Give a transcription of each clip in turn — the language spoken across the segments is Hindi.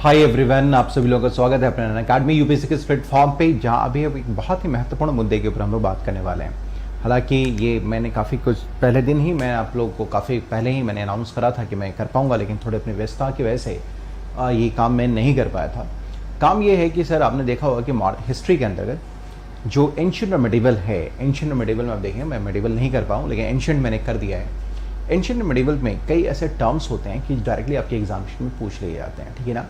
हाय एवरीवन, आप सभी लोगों का स्वागत है अपने अकेडमी यूपीएससी के इस प्लेटफॉर्म पे, जहां अभी एक बहुत ही महत्वपूर्ण मुद्दे के ऊपर हम लोग बात करने वाले हैं। हालांकि ये मैंने काफ़ी कुछ पहले दिन ही मैं आप लोगों को काफ़ी पहले ही मैंने अनाउंस करा था कि मैं कर पाऊंगा, लेकिन थोड़े अपनी व्यस्तता की वजह से ये काम मैं नहीं कर पाया था। काम ये है कि सर आपने देखा होगा कि हिस्ट्री के अंतर्गत जो एंशिएंट और मेडिवल है, एंशिएंट और मेडिवल में आप देखेंगे मैं मेडिवल नहीं कर पाऊँ, लेकिन एंशिएंट मैंने कर दिया है। एंशिएंट और मेडिवल में कई ऐसे टर्म्स होते हैं कि डायरेक्टली आपके एग्जामिनेशन में पूछ लिए जाते हैं, ठीक है ना।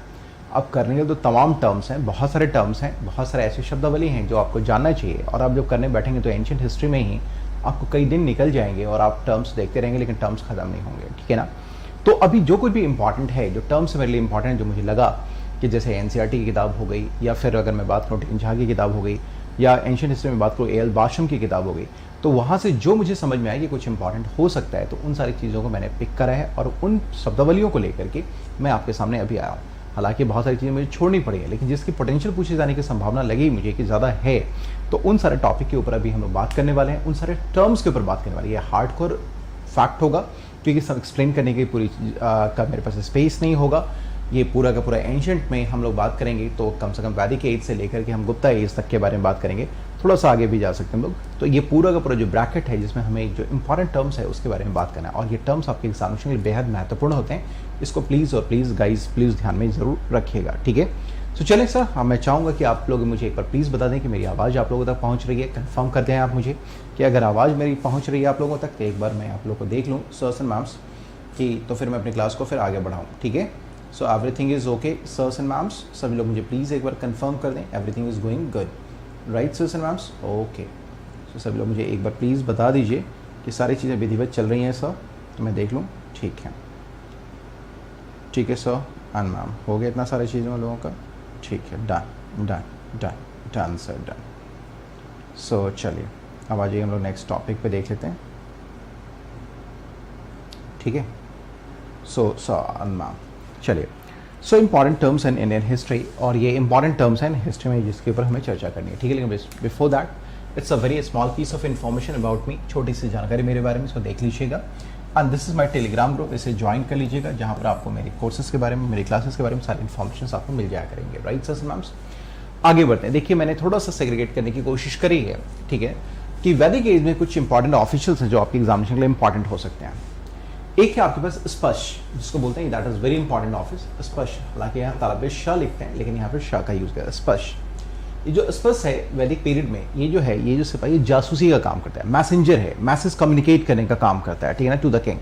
आप करने के तो तमाम टर्म्स हैं, बहुत सारे टर्म्स हैं, बहुत सारे ऐसे शब्दावली हैं जो आपको जानना चाहिए, और आप जब करने बैठेंगे तो एंशिएंट हिस्ट्री में ही आपको कई दिन निकल जाएंगे और आप टर्म्स देखते रहेंगे, लेकिन टर्म्स खत्म नहीं होंगे, ठीक है ना। तो अभी जो कुछ भी इंपॉर्टेंट है, जो टर्म्स मेरे लिए इंपॉर्टेंट है, जो मुझे लगा कि जैसे एनसीईआरटी की किताब हो गई, या फिर अगर मैं बात करूँ टी झा की किताब हो गई, या एंशिएंट हिस्ट्री में बात करूँ ए एल बाशम की किताब हो गई, तो वहाँ से जो मुझे समझ में आया कि कुछ इंपॉर्टेंट हो सकता है, तो उन सारी चीज़ों को मैंने पिक करा है और उन शब्दावलियों को लेकर के मैं आपके सामने अभी आया हूँ। हालांकि बहुत सारी चीज़ें मुझे छोड़नी पड़ी है, लेकिन जिसकी पोटेंशियल पूछे जाने की संभावना लगी मुझे कि ज़्यादा है, तो उन सारे टॉपिक के ऊपर अभी हम लोग बात करने वाले हैं, उन सारे टर्म्स के ऊपर बात करने वाले हैं। ये हार्डकोर फैक्ट होगा, क्योंकि सब एक्सप्लेन करने की पूरी का मेरे पास स्पेस नहीं होगा। ये पूरा का पूरा एंशिएंट में हम लोग बात करेंगे, तो कम से कम वैदिक एज से लेकर के हम गुप्ता एज तक के बारे में बात करेंगे, थोड़ा सा आगे भी जा सकते हैं हम लोग। तो ये पूरा का पूरा जो ब्रैकेट है, जिसमें हमें जो इंपॉर्टेंट टर्म्स है उसके बारे में बात करना है, और ये टर्म्स आपके एग्जामिनेशन के लिए बेहद महत्वपूर्ण होते हैं। इसको प्लीज़ और प्लीज़ गाइज प्लीज़ ध्यान में ज़रूर रखिएगा, ठीक है। तो चलें सर, हाँ मैं चाहूँगा कि आप लोग मुझे एक बार प्लीज़ बता दें कि मेरी आवाज़ आप लोगों तक पहुँच रही है। कंफर्म कर दें आप मुझे कि अगर आवाज़ मेरी पहुँच रही है आप लोगों तक, तो एक बार मैं आप लोगों को देख लूँ सर्स एंड मैम्स की, तो फिर मैं अपनी क्लास को फिर आगे बढ़ाऊँ, ठीक है। So everything is okay sirs and ma'ams, सभी लोग मुझे प्लीज़ एक बार कंफर्म कर दें everything is going good, right sirs and ma'ams, okay. So सभी लोग मुझे एक बार प्लीज़ बता दीजिए कि सारी चीज़ें विधिवत चल रही हैं सर, तो मैं देख लूँ। ठीक है, ठीक है सर एंड मैम, हो गया इतना सारी चीज़ों लोगों का, ठीक है, done done done done sir done. So चलिए अब आ जाइए, हम लोग नेक्स्ट टॉपिक पे देख लेते हैं, ठीक है। सो सर एंड मैम, चलिए। So important terms in Indian history, और ये इंपॉर्टेंट टर्म्स हैं हिस्ट्री में जिसके ऊपर हमें चर्चा करनी है, ठीक है। लेकिन before that it's a very small piece of information about me, छोटी सी जानकारी मेरे बारे में, इसको देख लीजिएगा। And this is my telegram group, इसे ज्वाइन कर लीजिएगा, जहाँ पर आपको मेरे कोर्सेज के बारे में, मेरी क्लासेस के बारे में सारी इन्फॉर्मेशन आपको मिल जाया करेंगे, राइट सर मैम्स। आगे बढ़ते हैं। देखिए मैंने थोड़ा सा सेग्रीगेट करने की कोशिश करी है, ठीक है, कि वैदिक एज में कुछ इंपॉर्टेंट ऑफिशियल्स हैं जो आपके एग्जामिनेशन के लिए इंपॉर्टेंट हो सकते हैं। एक है आपके पास स्पष्ट, जिसको बोलते हैं that is very important office, स्पष्ट। हालांकि यहाँ ताला पे शाह लिखते हैं, लेकिन यहाँ पर शाह का यूज किया स्पष्ट। ये जो स्पष्ट है वैदिक पीरियड में, ये जो है, ये जो सिपाही जासूसी का काम करता है, मैसेंजर है, मैसेज कम्युनिकेट करने का काम करता है, ठीक है ना, टू द किंग।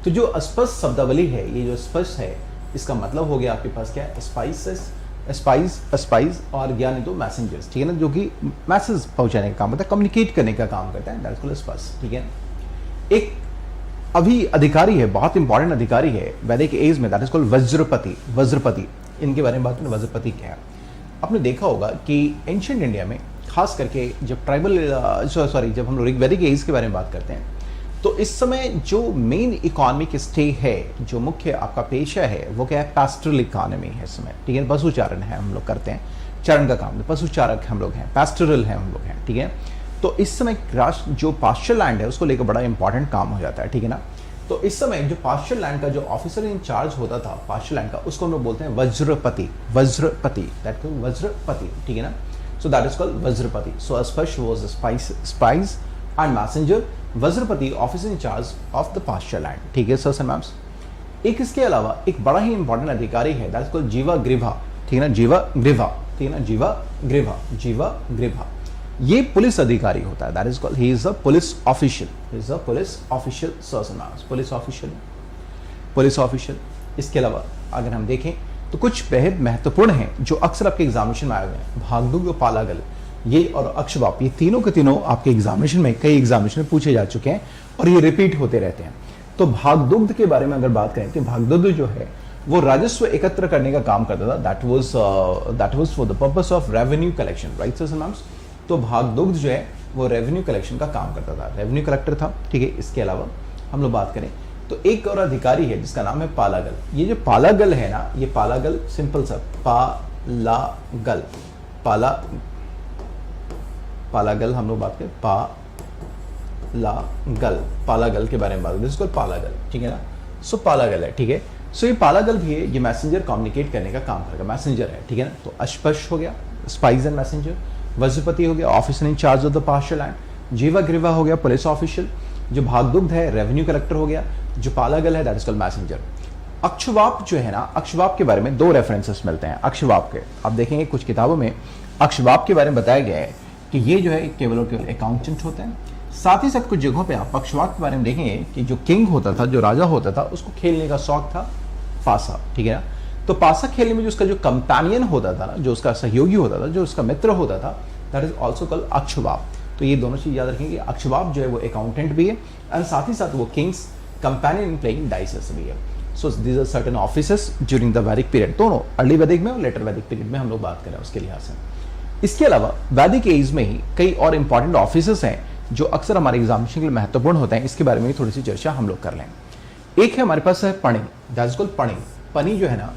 तो जो स्पष्ट शब्दावली है, ये जो स्पष्ट है, इसका मतलब हो गया आपके पास क्या है, स्पाइस और ज्ञान तो मैसेंजर्स, ठीक है ना, जो कि मैसेज पहुंचाने का काम करता है, कम्युनिकेट करने का काम करता है, दैट इज कॉल्ड स्पष्ट, ठीक है। एक अभी अधिकारी है, बहुत इंपॉर्टेंट अधिकारी है वैदिक एज में, दैट इज कॉल्ड वज्रपति। वज्रपति, इनके बारे में बात करें, वज्रपति क्या है। आपने देखा होगा कि एंशिएंट इंडिया में खास करके जब जब हम लोग वैदिक एज के बारे में बात करते हैं, तो इस समय जो मेन इकोनॉमिक स्टे है, जो मुख्य आपका पेशा है, वो क्या है, पैस्टोरल इकोनॉमी है इस समय, ठीक है। पशुचारण है, हम लोग करते हैं चरण का काम, पशुचारक हम लोग हैं, पैस्टोरल है हम लोग हैं, ठीक है। तो इस समय राष्ट्र जो पास्चर लैंड है उसको लेकर बड़ा इंपॉर्टेंट काम हो जाता है, ठीक है ना। तो इस समय जो पास्चर लैंड का जो ऑफिसर इन चार्ज होता था पास्चर लैंड का, उसको हम लोग बोलते हैं वज्रपति। वज्रपति, दैट इज वज्रपति, ठीक है ना। So that is called Vajrapati. So स्पष्ट was spies and messenger, Vajrapati officer in charge of the pasture land, ठीक है सर मैम्स। एक इसके अलावा एक बड़ा ही इंपॉर्टेंट अधिकारी है, दैट इज कॉल्ड जीवा ग्रीवा, ठीक है ना, जीवा ग्रीवा, ठीक है ना, जीवा ग्रीवा, जीवा ग्रीवा। ये पुलिस अधिकारी होता है, that is called, he is a police official, he is a police official सर्सन, पुलिस ऑफिशियल, पुलिस ऑफिशियल। इसके अलावा अगर हम देखें तो कुछ बेहद महत्वपूर्ण हैं जो अक्सर आपके एग्जामिनेशन में आए हुए हैं, भागदुग, पालागल, ये और अक्षबाप, ये तीनों के तीनों आपके एग्जामिनेशन में, कई एग्जामिनेशन में पूछे जा चुके हैं और ये रिपीट होते रहते हैं। तो भागदुग्ध के बारे में अगर बात करें तो भागदुग्ध जो है वो राजस्व एकत्र करने का काम करता था, that was for the purpose of revenue collection, right sir ma'am's. तो भागदुग्ध जो है वो रेवेन्यू कलेक्शन का काम करता था, रेवेन्यू कलेक्टर था, ठीक है। इसके अलावा हम लोग बात करें तो एक और अधिकारी है जिसका नाम है पालागल। ये जो पालागल है ना, ये पालागल सिंपल सा पालागल, पालागल हम लोग बात करें, पालागल के बारे में बात करें, इसको पालागल, ठीक है ना। सो पालागल है, ठीक है। सो ये पालागल भी है, ये मैसेंजर कम्युनिकेट करने का काम करेगा, मैसेंजर है, ठीक है ना। तो अश्पश हो गया स्पाइस एंड मैसेंजर, वज्रपति हो गया officer in charge of the partial land, जीवा ग्रीवा हो गया पुलिस ऑफिशियल, जो भागदुग्ध है रेवेन्यू कलेक्टर हो गया, जो पालागल है दैट इज कॉल्ड मैसेंजर। अक्षवाप जो है ना, अक्षवाप के बारे में 2 रेफरेंसेस मिलते हैं अक्षवाप के। आप देखेंगे कुछ किताबों में अक्षवाप के बारे में बताया गया है कि ये जो है केवल और केवल अकाउंटेंट होते हैं। साथ ही साथ कुछ जगहों पे आप अक्षवाप के बारे में देखेंगे कि जो किंग होता था, जो राजा होता था, उसको खेलने का शौक था पासा, ठीक है ना। तो पासा खेलने में जो उसका जो कंपेनियन होता था ना, जो उसका सहयोगी होता था, जो उसका मित्र होता था, दैट इज ऑल्सो कॉल्ड अक्षवाप। तो ये दोनों चीज याद रखेंगे, अक्षवाप जो है वो अकाउंटेंट भी है और साथ ही साथ वो king's companion in playing dices भी है। So these are certain officers during the Vedic period, दोनों अर्ली वैदिक में और लेटर वैदिक पीरियड में हम लोग बात करें उसके लिहाज से। इसके अलावा वैदिक एज में ही कई और इंपॉर्टेंट ऑफिसर्स हैं जो अक्सर हमारे एग्जामिनेशन के लिए महत्वपूर्ण होते हैं, इसके बारे में भी थोड़ी सी चर्चा हम लोग कर लें। एक है हमारे पास है पणी, दैट इज कॉल्ड पणी। पनी जो है ना,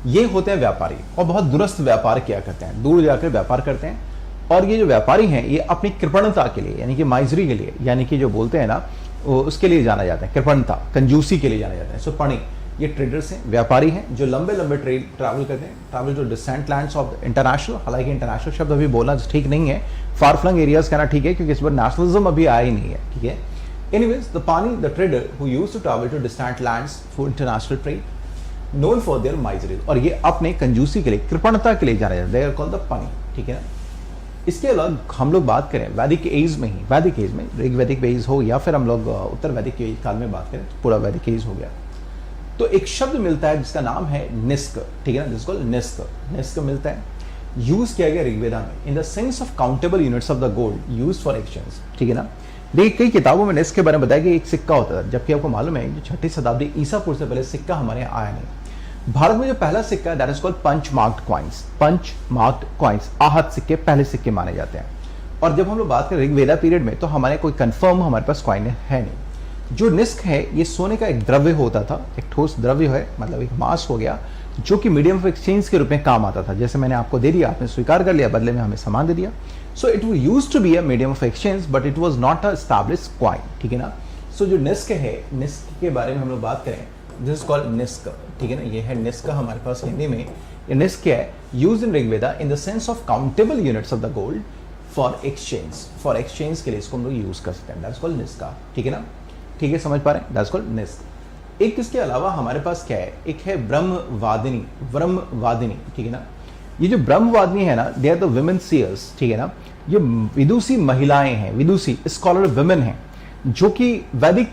ये होते हैं व्यापारी और बहुत दुरस्त व्यापार किया करते हैं, दूर जाकर व्यापार करते हैं। और ये जो व्यापारी हैं ये अपनी कृपणता के लिए, यानी कि माइजरी के लिए, यानी कि जो बोलते हैं ना उसके लिए जाना जाता है, कृपणता कंजूसी के लिए जाना जाता है। सो पणी ये ट्रेडर्स हैं, व्यापारी हैं जो लंबे लंबे ट्रैवल करते हैं, travel to distant lands of international. हालांकि इंटरनेशनल शब्द अभी बोलना ठीक नहीं है, फार फ्लंग एरियाज कहना ठीक है, क्योंकि इस पर नेशनलिज्म अभी आया ही नहीं है, ठीक है। Anyways the Pani the trader who used to travel to distant lands for international trade known for their misery, और ये अपने कंजूसी के लिए, कृपणता के लिए जाना जाता है, दे आर कॉल्ड द पानी, ठीक है ना। इसके अलावा हम लोग बात करें वैदिक एज में ही, वैदिक एज में ऋग्वैदिक एज हो या फिर हम लोग उत्तर वैदिक काल में बात करें, पूरा वैदिक एज हो गया, तो एक शब्द मिलता है जिसका नाम है निस्क, ठीक है ना, जिसको निस्क निस्क मिलता है, यूज किया गया ऋग्वेदा में in the sense of countable units of the gold used for exchange, ठीक है ना। देखिए कई किताबों में निस्क के बारे में बताया कि एक सिक्का होता था, जबकि आपको मालूम है कि 6ठी शताब्दी ईसा पूर्व से पहले सिक्का हमारे यहाँ आया नहीं। भारत में जो पहला सिक्का है that is called punch marked coins, punch marked coins, आहत सिक्के पहले सिक्के माने जाते हैं। और जब हम लोग बात करें ऋग्वेदा पीरियड में, तो हमारे कोई कंफर्म हमारे पास कॉइन है नहीं। जो निस्क है ये सोने का एक द्रव्य होता था, एक ठोस द्रव्य है, मतलब एक मास हो गया, जो कि मीडियम ऑफ एक्सचेंज के रूप में काम आता था। जैसे मैंने आपको दे दिया, आपने स्वीकार कर लिया, बदले में हमें सामान दे दिया। So it used to be a medium of exchange but it was not a established coin, ठीक है ना। सो जो निस्क है, निस्क के बारे में हम लोग बात करें, दिस इज कॉल्ड निस्क, ठीक है ना। ये है निस्क हमारे पास हिंदी में। ये निस्क क्या है, used in Rigveda in the sense of countable units of the gold for exchange, for exchange के लिए इसको हम लोग यूज कर सकते हैं, दैट इज कॉल्ड निस्का, ठीक है ना। ठीक है, समझ पा रहे हैं, दैट इज कॉल्ड निस्क। एक इसके अलावा हमारे पास क्या है, एक है ब्रह्मवादिनी, ब्रह्मवादिनी, ठीक है ना। ये जो ब्रह्मवादिनी है ना, they are the women seers, ठीक है ना। ये विदुषी महिलाएं हैं, विदुषी स्कॉलर वुमेन हैं, जो कि वैदिक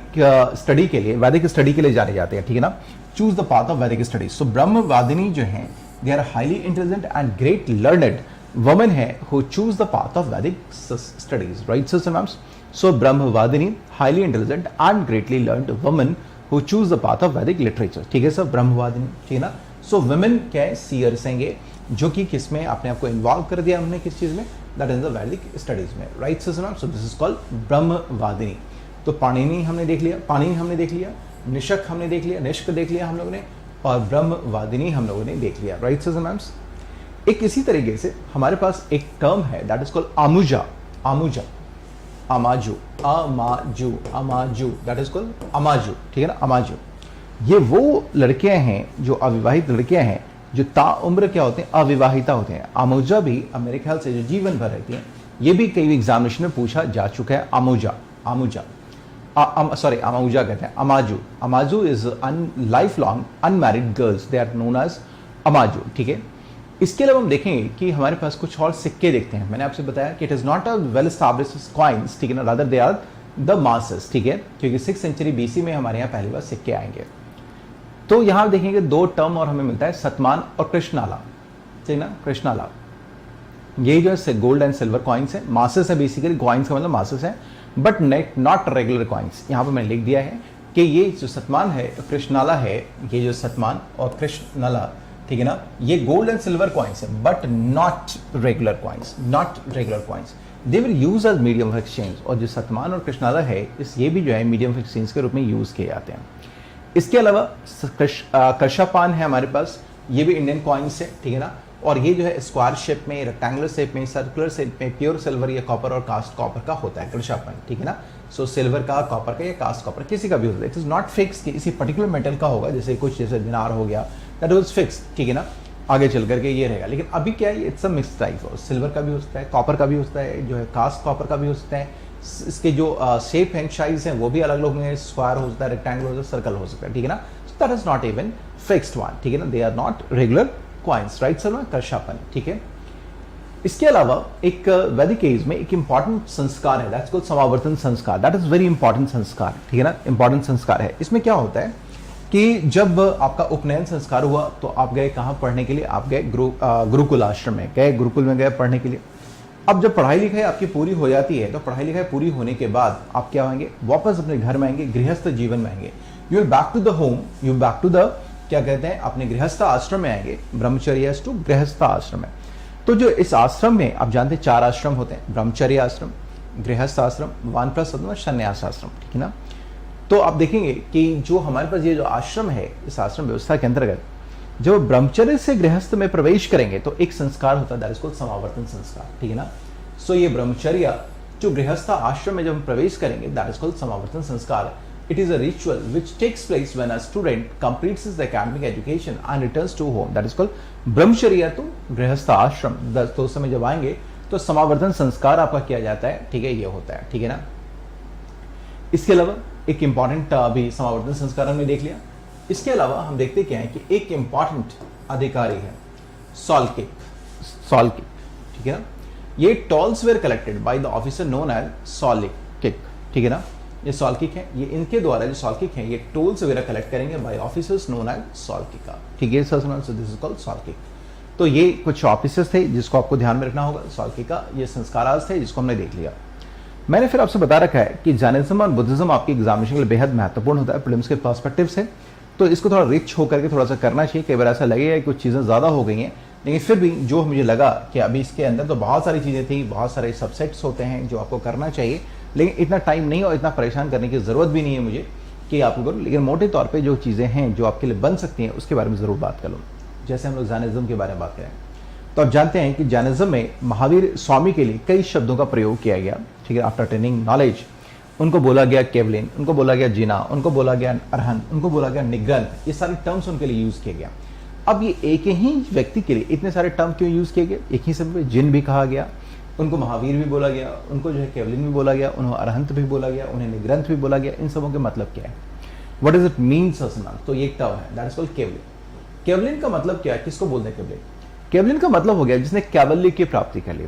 स्टडी के लिए, वैदिक स्टडी के लिए जाने जाते हैं, ठीक है ना। Choose the path of Vedic study. So brahmavadini जो हैं, they are highly intelligent and great learned women है who choose the path of Vedic studies, right sisters and ma'ams. So brahmavadini highly intelligent and greatly learned women who choose the path of Vedic literature, ठीक है सर, ब्रह्मवादिनी, ठीक है ना। सो वुमेन क्या है, सीयर्स हैं, जो कि किसमें अपने आप को इन्वॉल्व कर दिया हमने, किस चीज में, that is the Vedic studies में, right sisters and ma'ams. So this is called brahmavadini. तो पाणिनि हमने देख लिया, पाणिनि हमने देख लिया, निशक हमने देख लिया, निष्क देख लिया हम लोगों ने, और ब्रह्मवादिनी हम लोगों ने देख लिया, राइट सिस्टर्स एंड मैम्स। एक इसी तरीके से हमारे पास एक टर्म है that is called amuja, amuja, amaju, amaju, amaju, that is called amaju, ठीक है ना, अमाजू। ये वो लड़कियां हैं, जो अविवाहित लड़कियां हैं, जो ताउम्र क्या होते हैं, अविवाहिता होते हैं। अमुजा भी मेरे ख्याल से जो जीवन भर रहती हैं, ये भी कई एग्जामिनेशन में पूछा जा चुका है, अमुजा, अमुजा, सॉरी अमाउजा कहते हैं, amaju. Amaju is life long unmarried girls, they are known as amaju, ठीक है। इसके अलावा हम देखेंगे कि हमारे पास कुछ और सिक्के देखते हैं। मैंने आपसे बताया कि it is not a well established coins, ठीक है ना, rather they are the masses, ठीक है, क्योंकि 6th सेंचुरी BC में हमारे यहाँ पहली बार सिक्के आएंगे। तो यहाँ देखेंगे 2 टर्म और हमें मिलता है, सतमान और कृष्णाला, ठीक है ना, कृष्णाला। ये जो है गोल्ड एंड सिल्वर कॉइन्स है, मासेस है, बेसिकली कॉइन्स का मतलब मासेस है, बट नॉट रेगुलर कॉइन्स। यहाँ पर मैंने लिख दिया है कि ये जो सतमान है, कृष्णाला है, ये जो सतमान और कृष्णाला, ठीक है ना, ये गोल्ड एंड सिल्वर कॉइन्स है, but not regular coins, not regular coins, they will use as medium of exchange. और जो सतमान और कृष्णाला है, ये भी जो है मीडियम ऑफ एक्सचेंज के रूप में यूज किए जाते हैं। इसके अलावा कृषापान है हमारे पास, ये भी इंडियन कॉइन्स है, ठीक है ना, और ये जो है स्क्वायर शेप में, रेक्टेंगुलर शेप में, सर्कुलर शेप में प्योर सिल्वर या कॉपर और कास्ट कॉपर का होता है कृषापन, ठीक है ना। सो सिल्वर का, कॉपर का या कास्ट कॉपर किसी का भी होता है। इट इज नॉट फिक्स कि इसी पर्टिकुलर मेटल का होगा, जैसे कुछ जैसे दिनार हो गया, दैट वाज फिक्स, ठीक है ना, आगे चल करके ये रहेगा। लेकिन अभी क्या है, it's a mix type, silver का भी हो सकता है, कॉपर का भी हो सकता है, जो है कास्ट कॉपर का भी हो सकता है। इसके जो शेप एंड साइज हैं वो भी अलग अलग होंगे, स्क्वायर हो सकता है, रेक्टेंगल हो सकता है, सर्कल हो सकता है, ठीक है ना। So that is not even fixed one, ठीक है ना, they are not regular coins, right sir, karshapana, ठीक है। इसके अलावा एक वैदिक एज में एक इंपॉर्टेंट संस्कार है, दैट्स कॉल्ड समावर्तन संस्कार, दैट इज वेरी इंपॉर्टेंट संस्कार, ठीक है ना, इंपॉर्टेंट संस्कार है। इसमें क्या होता है कि जब आपका उपनयन संस्कार हुआ तो आप गए कहाँ पढ़ने के लिए, आप गए गुरुकुल आश्रम में गए, गुरुकुल में गए पढ़ने के लिए। अब जब पढ़ाई लिखाई आपकी पूरी हो जाती है तो पढ़ाई लिखाई पूरी होने के बाद आप क्या होंगे, वापस अपने घर में आएंगे, गृहस्थ जीवन में आएंगे, you will back to the home, you back to the क्या कहते हैं, अपने गृहस्थ आश्रम में आएंगे, ब्रह्मचर्य टू गृहस्थ आश्रम में। तो जो इस आश्रम में आप जानते हैं 4 आश्रम होते हैं, ब्रह्मचर्य आश्रम, गृहस्थ आश्रम, वानप्रस्थाश्रम और संन्यास आश्रम, ठीक है ना। तो आप देखेंगे कि जो हमारे पास ये जो आश्रम है, इस आश्रम व्यवस्था के अंतर्गत जब ब्रह्मचर्य से गृहस्थ में प्रवेश करेंगे तो एक संस्कार होता है, दैट इज कॉल्ड समावर्तन संस्कार, ठीक है ना। सो ये ब्रह्मचर्य जो गृहस्थ आश्रम में जब हम प्रवेश करेंगे, दैट इज कॉल्ड समावर्तन संस्कार। It is a ritual which takes place when a student completes his academic education and returns to home. That is called brahmacharya तो गृहस्थ आश्रम। तो उस समय जब आएंगे तो समावर्तन संस्कार आपका किया जाता है, ठीक है, ये होता है, ठीक है ना। इसके अलावा एक इंपॉर्टेंट अभी समावर्तन संस्कार हमने देख लिया। इसके अलावा हम देखते क्या है कि एक इंपॉर्टेंट अधिकारी है सॉल्किक, सॉल्किक, ठीक है ना। ये tolls were collected by the officer known as shaulkika, ठीक है ना। ये सॉल्किक है, ये इनके द्वारा जो सॉल्किक है ये टोल्स वगैरह कलेक्ट करेंगे by officers known as shaulkika, ठीक है sir, so this is called shaulkika. तो ये कुछ ऑफिसर्स थे जिसको आपको ध्यान में रखना होगा, सॉल्किका, ये संस्काराज थे जिसको हमने देख लिया। मैंने फिर आपसे बता रखा है कि जैनिज्म और बुद्धिज्म आपकी एग्जामिनेशन के लिए बेहद महत्वपूर्ण होता है प्रीलिम्स के पर्सपेक्टिव से, तो इसको थोड़ा रिच होकर के थोड़ा सा करना चाहिए। कई बार ऐसा लगेगा कि कुछ चीज़ें ज़्यादा हो गई हैं, लेकिन फिर भी जो मुझे लगा कि अभी इसके अंदर तो बहुत सारी चीज़ें थी, बहुत सारे सबसेट्स होते हैं जो आपको करना चाहिए, लेकिन इतना टाइम नहीं और इतना परेशान करने की ज़रूरत भी नहीं है मुझे कि आपको करूँ। लेकिन मोटे तौर पे जो चीज़ें हैं जो आपके लिए बन सकती हैं उसके बारे में ज़रूर बात कर लूँ। जैसे हम लोग जैनिज्म के बारे में बात करें तो आप जानते हैं कि जैनिज्म में महावीर स्वामी के लिए कई शब्दों का प्रयोग किया गया, ठीक है। आफ्टर अटेनिंग नॉलेज उनको बोला गया केवलिन, उनको बोला गया जिना, उनको बोला गया अरहंत, उनको बोला गया निग्रंथ, ये सारे टर्म्स उनके लिए यूज़ किया गया। अब ये एक ही व्यक्ति के लिए इतने सारे टर्म क्यों यूज़ किए गए, एक ही शब्द में जिन भी कहा गया, उनको महावीर भी बोला गया, उनको जो है केवलिन भी बोला गया, उन्हें अरहंत भी बोला गया, उन्हें निग्रंथ भी बोला गया, इन सबों के मतलब क्या है, व्हाट इज इट मीन्स असना। तो ये एक टर्म है that is called kaolin. Kaolin का मतलब क्या है, किसको बोलते हैं केवलिन? केवलिन का मतलब हो गया जिसने कैवल्य की प्राप्ति कर ली।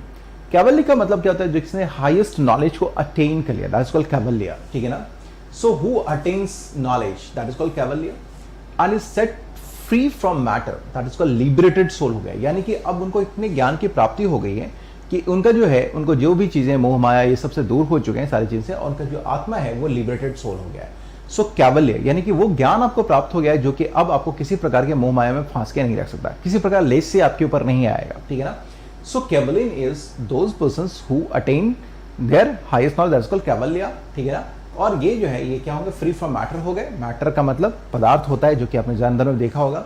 कैवल्य का मतलब क्या होता है, जिसने हाईएस्ट नॉलेज को अटेन कर लिया, दैट इज कॉल्ड कैवल्य, ठीक है ना। So who attains knowledge, that is called kaivalya, and is set free from matter, that is called liberated soul हो गया। यानी कि अब उनको इतने ज्ञान की प्राप्ति हो गई है कि उनका जो है, उनको जो भी चीजें मोह माया ये सबसे दूर हो चुके हैं सारी चीजें, और उनका जो आत्मा है वो लिबरेटेड सोल हो गया है। सो कैवल्य यानी कि वो ज्ञान आपको प्राप्त हो गया है जो कि अब आपको किसी प्रकार के मोह माया में फांस के नहीं रख सकता, किसी प्रकार लेस से आपके ऊपर नहीं आएगा, ठीक है ना। So kevalin is those persons who attain their highest knowledge, that is called kaivalya, ठीक है ना। और ये जो है ये क्या होंगे, फ्री फ्रॉम मैटर हो गए। मैटर का मतलब पदार्थ होता है जो कि आपने जानदार में देखा होगा,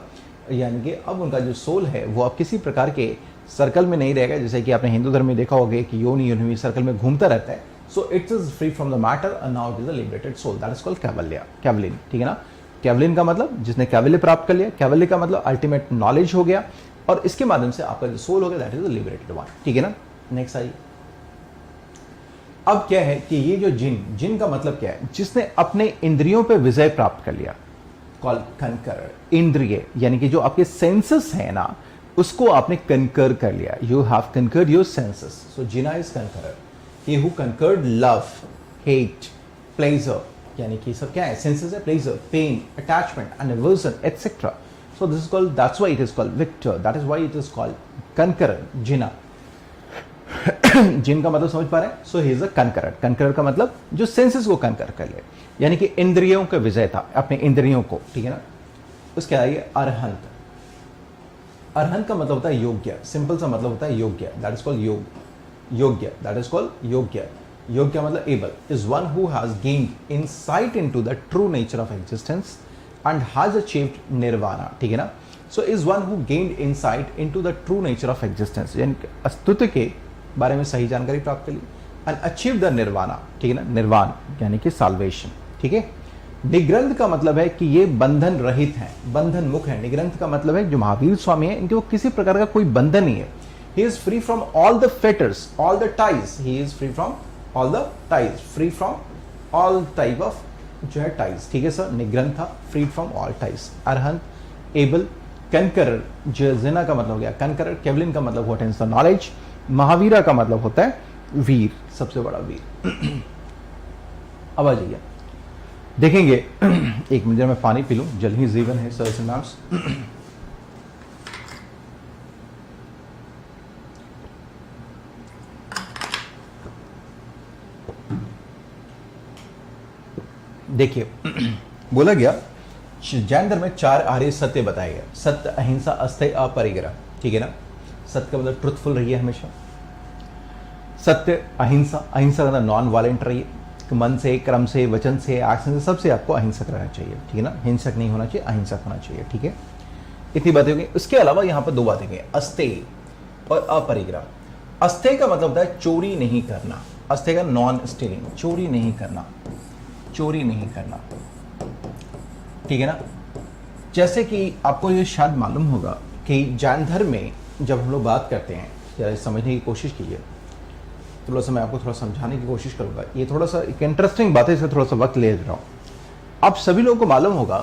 यानी कि अब उनका जो सोल है वो अब किसी प्रकार के सर्कल में नहीं रहेगा, जैसे कि आपने हिंदू धर्म में देखा होगा कि योनि योनि सर्कल में घूमता रहता है। So it is free from the matter and now it is a liberated soul, that is called kaivalya, kevalin, ठीक है ना। कैवलिन का मतलब जिसने कैवल्य प्राप्त कर लिया, कैवल्य का मतलब अल्टीमेट नॉलेज हो गया, और इसके माध्यम से आपका जो सोल हो गया that is a liberated one, ठीक है ना। नेक्स्ट आइए। अब क्या है कि ये जो जिन का मतलब क्या है, जिसने अपने इंद्रियों पे विजय प्राप्त कर लिया, कॉल्ड कनकर। इंद्रिय यानी कि जो आपके सेंसेस है ना, उसको आपने कंकर कर लिया, you have conquered your senses. So Jina is conqueror, he who conquered love, hate, pleasure, यानी कि सब क्या है, सेंसेस है, pleasure, pain, attachment, aversion et cetera. So this is called, that's why it is called victor, that is why it is called conqueror, Jina. Jin का मतलब समझ पा रहे हैं, सो ही इज अ कंकरर। कंकरर का मतलब जो सेंसेस को कंकर कर ले, यानी कि इंद्रियों का विजय था, अपने इंद्रियों को, ठीक है ना। उसके आगे अरहंत। अरहंत का मतलब होता है योग्य, सिंपल सा मतलब होता है योग्य, दैट इज कॉल्ड योग, योग्य, दैट इज कॉल्ड योग्य। योग्य मतलब able, is one who has gained insight into the true nature of existence and has achieved nirvana, ठीक है ना। So is one who gained insight into the true nature of existence, यानी अस्तित्व के बारे में सही जानकारी प्राप्त कर ली, एंड अचीव द निर्वाणा, ठीक है ना, निर्वाण यानी कि साल्वेशन, ठीक है। निग्रंथ का मतलब है कि ये बंधन रहित हैं, बंधन मुक्त है। निग्रंथ का मतलब है जो महावीर स्वामी है इनके वो किसी प्रकार का कोई बंधन नहीं है। He is free from all the fetters, all the ties, he is free from all the ties, free from all type of जो है टाइज, ठीक है सर। निग्रंथ था, free from all ties. Arhant, able, conqueror, Jina का मतलब हो गया कनकरर, केवलिन का मतलब होता है नॉलेज, महावीरा का मतलब होता है वीर, सबसे बड़ा वीर। अब आ जाइए देखेंगे, एक मिनट में पानी पी लूं, जल ही जीवन है सर मैम्स। देखिए बोला गया जैन धर्म में 4 आर्य सत्य बताए गए, सत्य, अहिंसा, अस्थेय, अपरिग्रह, ठीक है ना। सत्य का मतलब ट्रुथफुल रहिए हमेशा, सत्य, अहिंसा, अहिंसा का मतलब नॉन वायलेंट रहिए, मन से, क्रम से, वचन से, एक्शन से, सबसे आपको अहिंसक रहना चाहिए, ठीक है ना। हिंसक नहीं होना चाहिए, अहिंसक होना चाहिए, ठीक है। इतनी बातें होगी। उसके अलावा यहाँ पर 2 बातें गई, अस्थेय और अपरिग्रह। अस्थेय का मतलब होता है चोरी नहीं करना, अस्थेय का नॉन स्टीलिंग, चोरी नहीं करना, चोरी नहीं करना, ठीक है ना। जैसे कि आपको ये शायद मालूम होगा कि जैन धर्म में जब हम लोग बात करते हैं, जरा समझने की कोशिश कीजिए, थोड़ा सा मैं आपको थोड़ा समझाने की कोशिश करूंगा। ये थोड़ा सा एक इंटरेस्टिंग बात है, इसमें थोड़ा सा वक्त ले रहा हूँ। आप सभी लोगों को मालूम होगा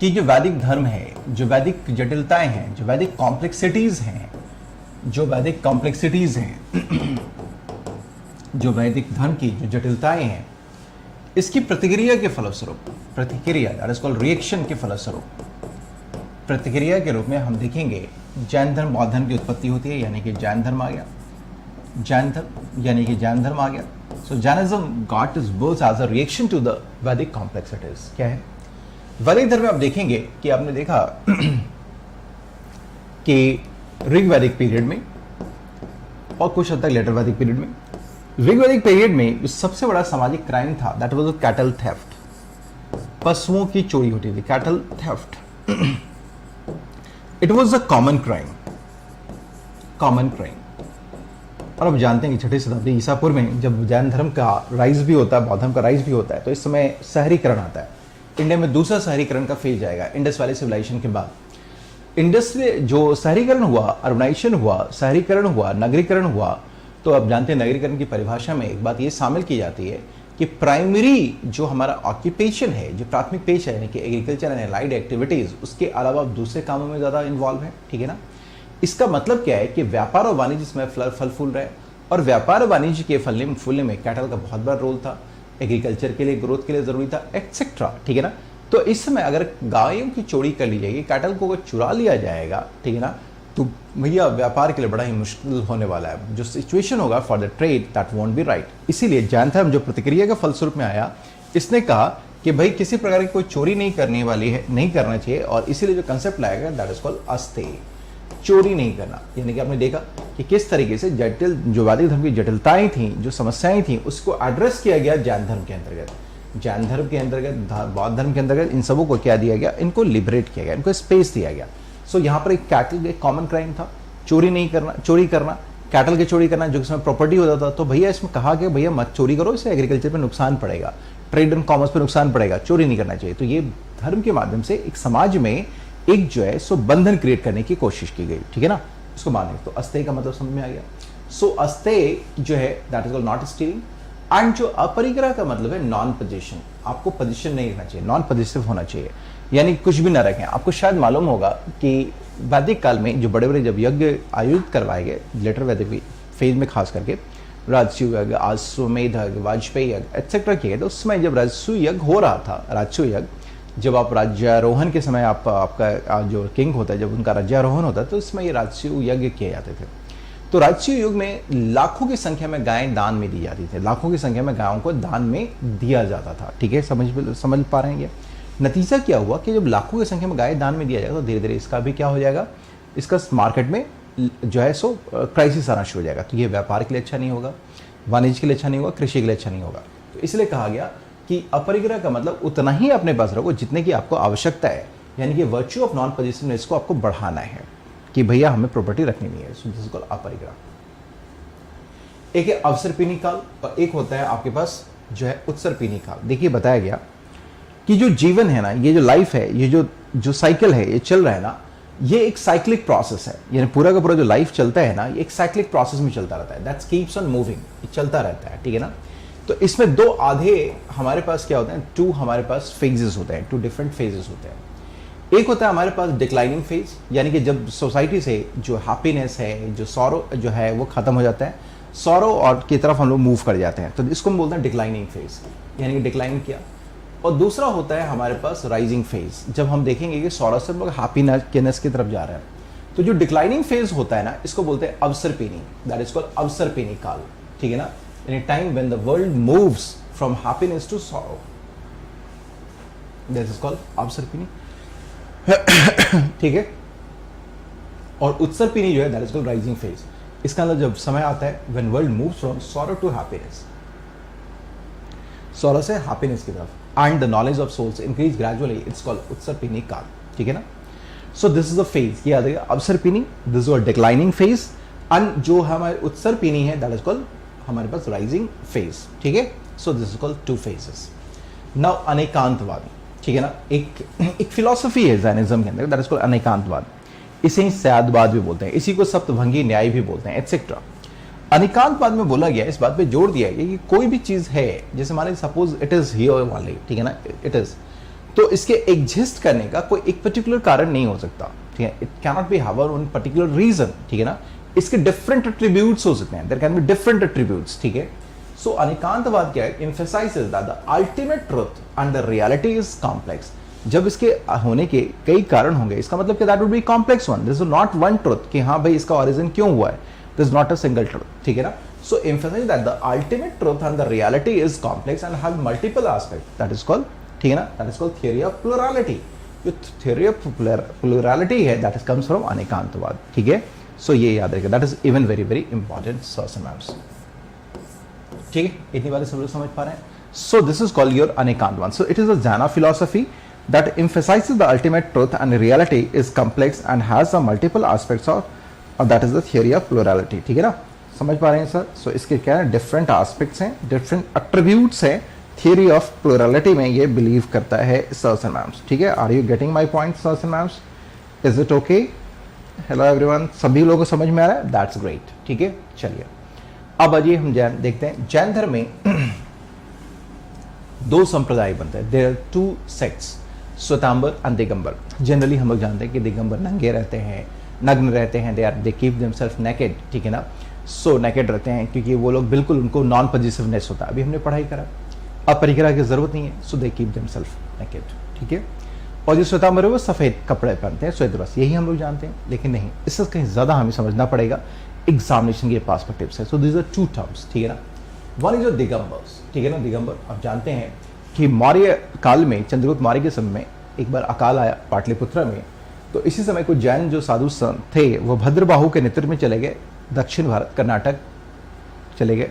कि जो वैदिक धर्म है, जो वैदिक जटिलताएं हैं, जो वैदिक कॉम्प्लेक्सिटीज हैं, जो वैदिक कॉम्प्लेक्सिटीज हैं, जो वैदिक धर्म की जो जटिलताएं हैं, इसकी प्रतिक्रिया के फलस्वरूप, प्रतिक्रिया दैट इज कॉल्ड रिएक्शन के फलस्वरूप, प्रतिक्रिया के रूप में हम देखेंगे जैन धर्म, बौद्ध धर्म की उत्पत्ति होती है, यानी कि जैन धर्म आ गया, जैन धर्म यानी कि जैन धर्म आ गया। So Jainism got is birth as a reaction to the Vedic complexities. क्या है वैदिक धर्म में आप देखेंगे कि आपने देखा कि ऋग वैदिक पीरियड में और कुछ हद तक लेटर वैदिक पीरियड में, ऋग वैदिक पीरियड में सबसे बड़ा सामाजिक क्राइम था, दैट वाज कैटल थेफ्ट, पशुओं की चोरी होती थी, cattle theft. It was a common crime, common crime. और अब जानते हैं कि 6ठी शताब्दी ईसा पूर्व में जब जैन धर्म का राइज भी होता है, बौद्ध धर्म का राइज भी होता है, तो इस समय शहरीकरण आता है। इंडिया में दूसरा शहरीकरण का फेज जाएगा इंडस वैली सिविलाइजेशन के बाद। इंडस में जो शहरीकरण हुआ, अर्बनाइजेशन हुआ, शहरीकरण हुआ, नगरीकरण हुआ, तो अब जानते हैं नगरीकरण की परिभाषा में एक बात ये शामिल की जाती है कि प्राइमरी जो हमारा ऑक्यूपेशन है, जो प्राथमिक पेशा है, यानी कि एग्रीकल्चर एंड एलाइड एक्टिविटीज, उसके अलावा दूसरे कामों में ज़्यादा इन्वॉल्व है, ठीक है ना। इसका मतलब क्या है कि व्यापार और वाणिज्य इसमें फल फूल रहे, और व्यापार और वाणिज्य के फलने फूलने में कैटल का बहुत बड़ा रोल था, एग्रीकल्चर के लिए, ग्रोथ के लिए जरूरी था, एक्सेट्रा, ठीक है ना। तो इस समय अगर गायों की चोरी कर ली जाएगी, कैटल को चुरा लिया जाएगा, ठीक है ना, तो भैया व्यापार के लिए बड़ा ही मुश्किल होने वाला है। जो सिचुएशन होगा for the trade that won't be right. इसीलिए जैन धर्म जो प्रतिक्रिया के फलस्वरूप में आया, इसने कहा कि भाई किसी प्रकार की कोई चोरी नहीं करने वाली है, नहीं करना चाहिए, और इसीलिए जो कंसेप्ट लाया गया दैट इज कॉल्ड अस्थेय, चोरी नहीं करना। यानी कि आपने देखा कि किस तरीके से जटिल जो वैदिक धर्म की जटिलताएं थी, जो समस्याएं थी, उसको एड्रेस किया गया जैन धर्म के अंतर्गत। जैन धर्म के अंतर्गत, बौद्ध धर्म के अंतर्गत इन सबों को क्या दिया गया, इनको लिबरेट किया गया, इनको स्पेस दिया गया। सो यहाँ पर एक कैटल एक कॉमन क्राइम था, चोरी नहीं करना, चोरी करना, कैटल की चोरी करना, जो इसमें प्रॉपर्टी होता था, तो भैया इसमें कहा कि भैया मत चोरी करो, इससे एग्रीकल्चर पे नुकसान पड़ेगा, ट्रेड एंड कॉमर्स पे नुकसान पड़ेगा, चोरी नहीं करना चाहिए। तो ये धर्म के माध्यम से एक समाज में एक जो है सो बंधन क्रिएट करने की कोशिश की गई, ठीक है ना, उसको माने। तो अस्थेय का मतलब समझ में आ गया। सो अस्थेय जो है that is called not stealing, and जो अपरिग्रह का मतलब है नॉन पोजीशन, आपको पोजीशन नहीं रखना चाहिए, नॉन पॉजिटिव होना चाहिए, यानी कुछ भी ना रखें। आपको शायद मालूम होगा कि वैदिक काल में जो बड़े बड़े जब यज्ञ आयोजित करवाए गए, लेटर वैदिक फेज में खास करके राजस्व यज्ञ, अश्वमेध यज्ञ, वाजपेयी यज्ञ एक्सेट्रा किए गए, तो उसमें जब राजस्व यज्ञ हो रहा था, राजस्व यज्ञ जब आप राज्यारोहण के समय आपका जो किंग होता है, जब उनका राज्यारोहण होता है, तो इसमें ये राजस्व यज्ञ किए जाते थे। तो राजस्व युग में लाखों की संख्या में गायें दान में दी जाती थी, लाखों की संख्या में गायों को दान में दिया जाता था, ठीक है, समझ पा रहे हैं ये। नतीजा क्या हुआ कि जब लाखों की संख्या में गाय दान में दिया जाएगा, तो धीरे धीरे इसका भी क्या हो जाएगा, इसका मार्केट में जो है सो क्राइसिस आना शुरू हो जाएगा। तो ये व्यापार के लिए अच्छा नहीं होगा, वाणिज्य के लिए अच्छा नहीं होगा, कृषि के लिए अच्छा नहीं होगा। तो इसलिए कहा गया कि अपरिग्रह का मतलब उतना ही अपने पास रखो जितने की आपको आवश्यकता है, यानी कि वर्च्यू ऑफ नॉन पॉजिटिवनेस को आपको बढ़ाना है कि भैया हमें प्रॉपर्टी रखनी नहीं है। सो दिस इज कॉल्ड अपरिग्रह। एक है अवसर्पिणी काल और एक होता है आपके पास जो है उत्सर्पिणी काल। देखिए बताया गया कि जो जीवन है ना, ये जो लाइफ है, ये जो साइकिल है, ये चल रहा है ना, ये एक साइक्लिक प्रोसेस है। यानी पूरा का पूरा जो लाइफ चलता है ना, ये एक साइक्लिक प्रोसेस में चलता रहता है। दैट्स कीप्स ऑन मूविंग, ये चलता रहता है, ठीक है ना। तो इसमें दो आधे हमारे पास क्या होते हैं, टू हमारे पास फेजेस होते हैं, टू डिफरेंट फेजेस होते हैं। एक होता है हमारे पास डिक्लाइनिंग फेज, यानी कि जब सोसाइटी से जो हैप्पीनेस है, जो सॉरो जो है वो खत्म हो जाता है, सॉरो और की तरफ हम लोग मूव कर जाते हैं, तो इसको हम बोलते हैं डिक्लाइनिंग फेज, यानी कि डिक्लाइन किया। और दूसरा होता है हमारे पास राइजिंग फेज, जब हम देखेंगे कि सॉरो से हम लोग हैप्पीनेस की तरफ जा रहे हैं। तो जो डिक्लाइनिंग फेज होता है ना, इसको बोलते हैं avasarpini, that is called avasarpini kaal, ठीक है ना। In a time when the world moves from happiness to sorrow, that is called avasarpini, ठीक है। और उत्सर्पिणी जो है that is called rising phase. इसका अंदर जब समय आता है when world moves from sorrow to happiness, sorrow से हैप्पीनेस की तरफ, and the knowledge of souls increase gradually, it's called utsarpini kaal, ठीक है ना। So this is the phase, ये याद रखिएगा, avasarpini, this is declining phase, and जो हमारे उत्सर्पिणी है दैट इज कॉल्ड हमारे पास राइजिंग फेज, ठीक है। So this is called two phases. Now anekantavada, ठीक है ना, एक फिलॉसफी है जैनिज्म के अंदर, दैट इज कॉल्ड अनेकांतवाद। इसे ही सयादवाद भी बोलते हैं, इसी को सप्तभंगी न्याय भी बोलते हैं, एटसेट्रा। अनेकांतवाद में बोला गया, इस बात पे जोर दिया गया कि कोई भी चीज है, जैसे माने सपोज इट इज हियर वाले, ठीक है ना, इट इज, तो इसके एग्जिस्ट करने का कोई एक पर्टिकुलर कारण नहीं हो सकता, ठीक है। It can not be have one particular reason, ठीक है ना। इसके डिफरेंट एट्रीब्यूट्स हो सकते हैं, there can be different attributes, ठीक है। सो अनेकांतवाद क्या है, emphasizes that the ultimate truth and the reality is complex. जब इसके होने के कई कारण होंगे, इसका मतलब कि that would be complex one, this is not one truth कि हाँ भाई इसका ओरिजिन क्यों हुआ है, this is not a single truth, ठीक है ना। So emphasize that the ultimate truth and the reality is complex and have multiple aspect, that is called, ठीक है ना, that is called theory of plurality. जो थियरी ऑफ प्लुरलिटी है that is comes from anekantavada, ठीक है। सो ये याद रखिएगा, that is even very very important sirs and ma'ams, ठीक है। इतनी बातें सब लोग समझ पा रहे हैं। So this is called your anekantavada. So it is a Jaina philosophy that emphasizes the ultimate truth and reality is complex and has some multiple aspects of that is the theory of plurality, ठीक है ना, समझ पा रहे हैं सर। सो इसके क्या है, डिफरेंट एस्पेक्ट्स हैं, डिफरेंट एट्रीब्यूट्स हैं, थियरी ऑफ प्लुरलिटी में ये बिलीव करता है सर्स एंड मैम्स, ठीक है। Are you getting my point sirs and ma'ams, is it okay? Hello everyone, सभी लोगों को समझ में आ रहा है, दैट्स ग्रेट, ठीक है। चलिए अब अजय हम जैन देखते हैं। जैन धर्म में दो संप्रदाय बनते हैं, there are two sects, Shvetambara and Digambara. Generally हम लोग जानते हैं कि दिगंबर नंगे रहते हैं, नग्न रहते हैं, दे कीप देमसेल्फ नेकेड, ठीक है ना। सो नेकेड रहते हैं क्योंकि वो लोग बिल्कुल, उनको नॉन पॉजिटिवनेस होता है, अभी हमने पढ़ाई करा, अब परिग्रह की जरूरत नहीं है। सो दे कीप देमसेल्फ नेकेड, ठीक है। और जो श्वेतांबर है वो सफेद कपड़े पहनते हैं, श्वेत वस्त्र, यही हम लोग जानते हैं, लेकिन नहीं, इससे कहीं ज्यादा हमें समझना पड़ेगा, एग्जामिनेशन के पर्सपेक्टिव से। So these are two terms, ठीक है ना। वन इज दिगंबर्स, ठीक है ना। दिगंबर आप जानते हैं कि मौर्य काल में, चंद्रगुप्त मौर्य के समय में एक बार अकाल आया पाटलिपुत्र में, तो इसी समय कुछ जैन जो साधु संत थे वो भद्रबाहु के नेतृत्व में चले गए दक्षिण भारत, कर्नाटक चले गए,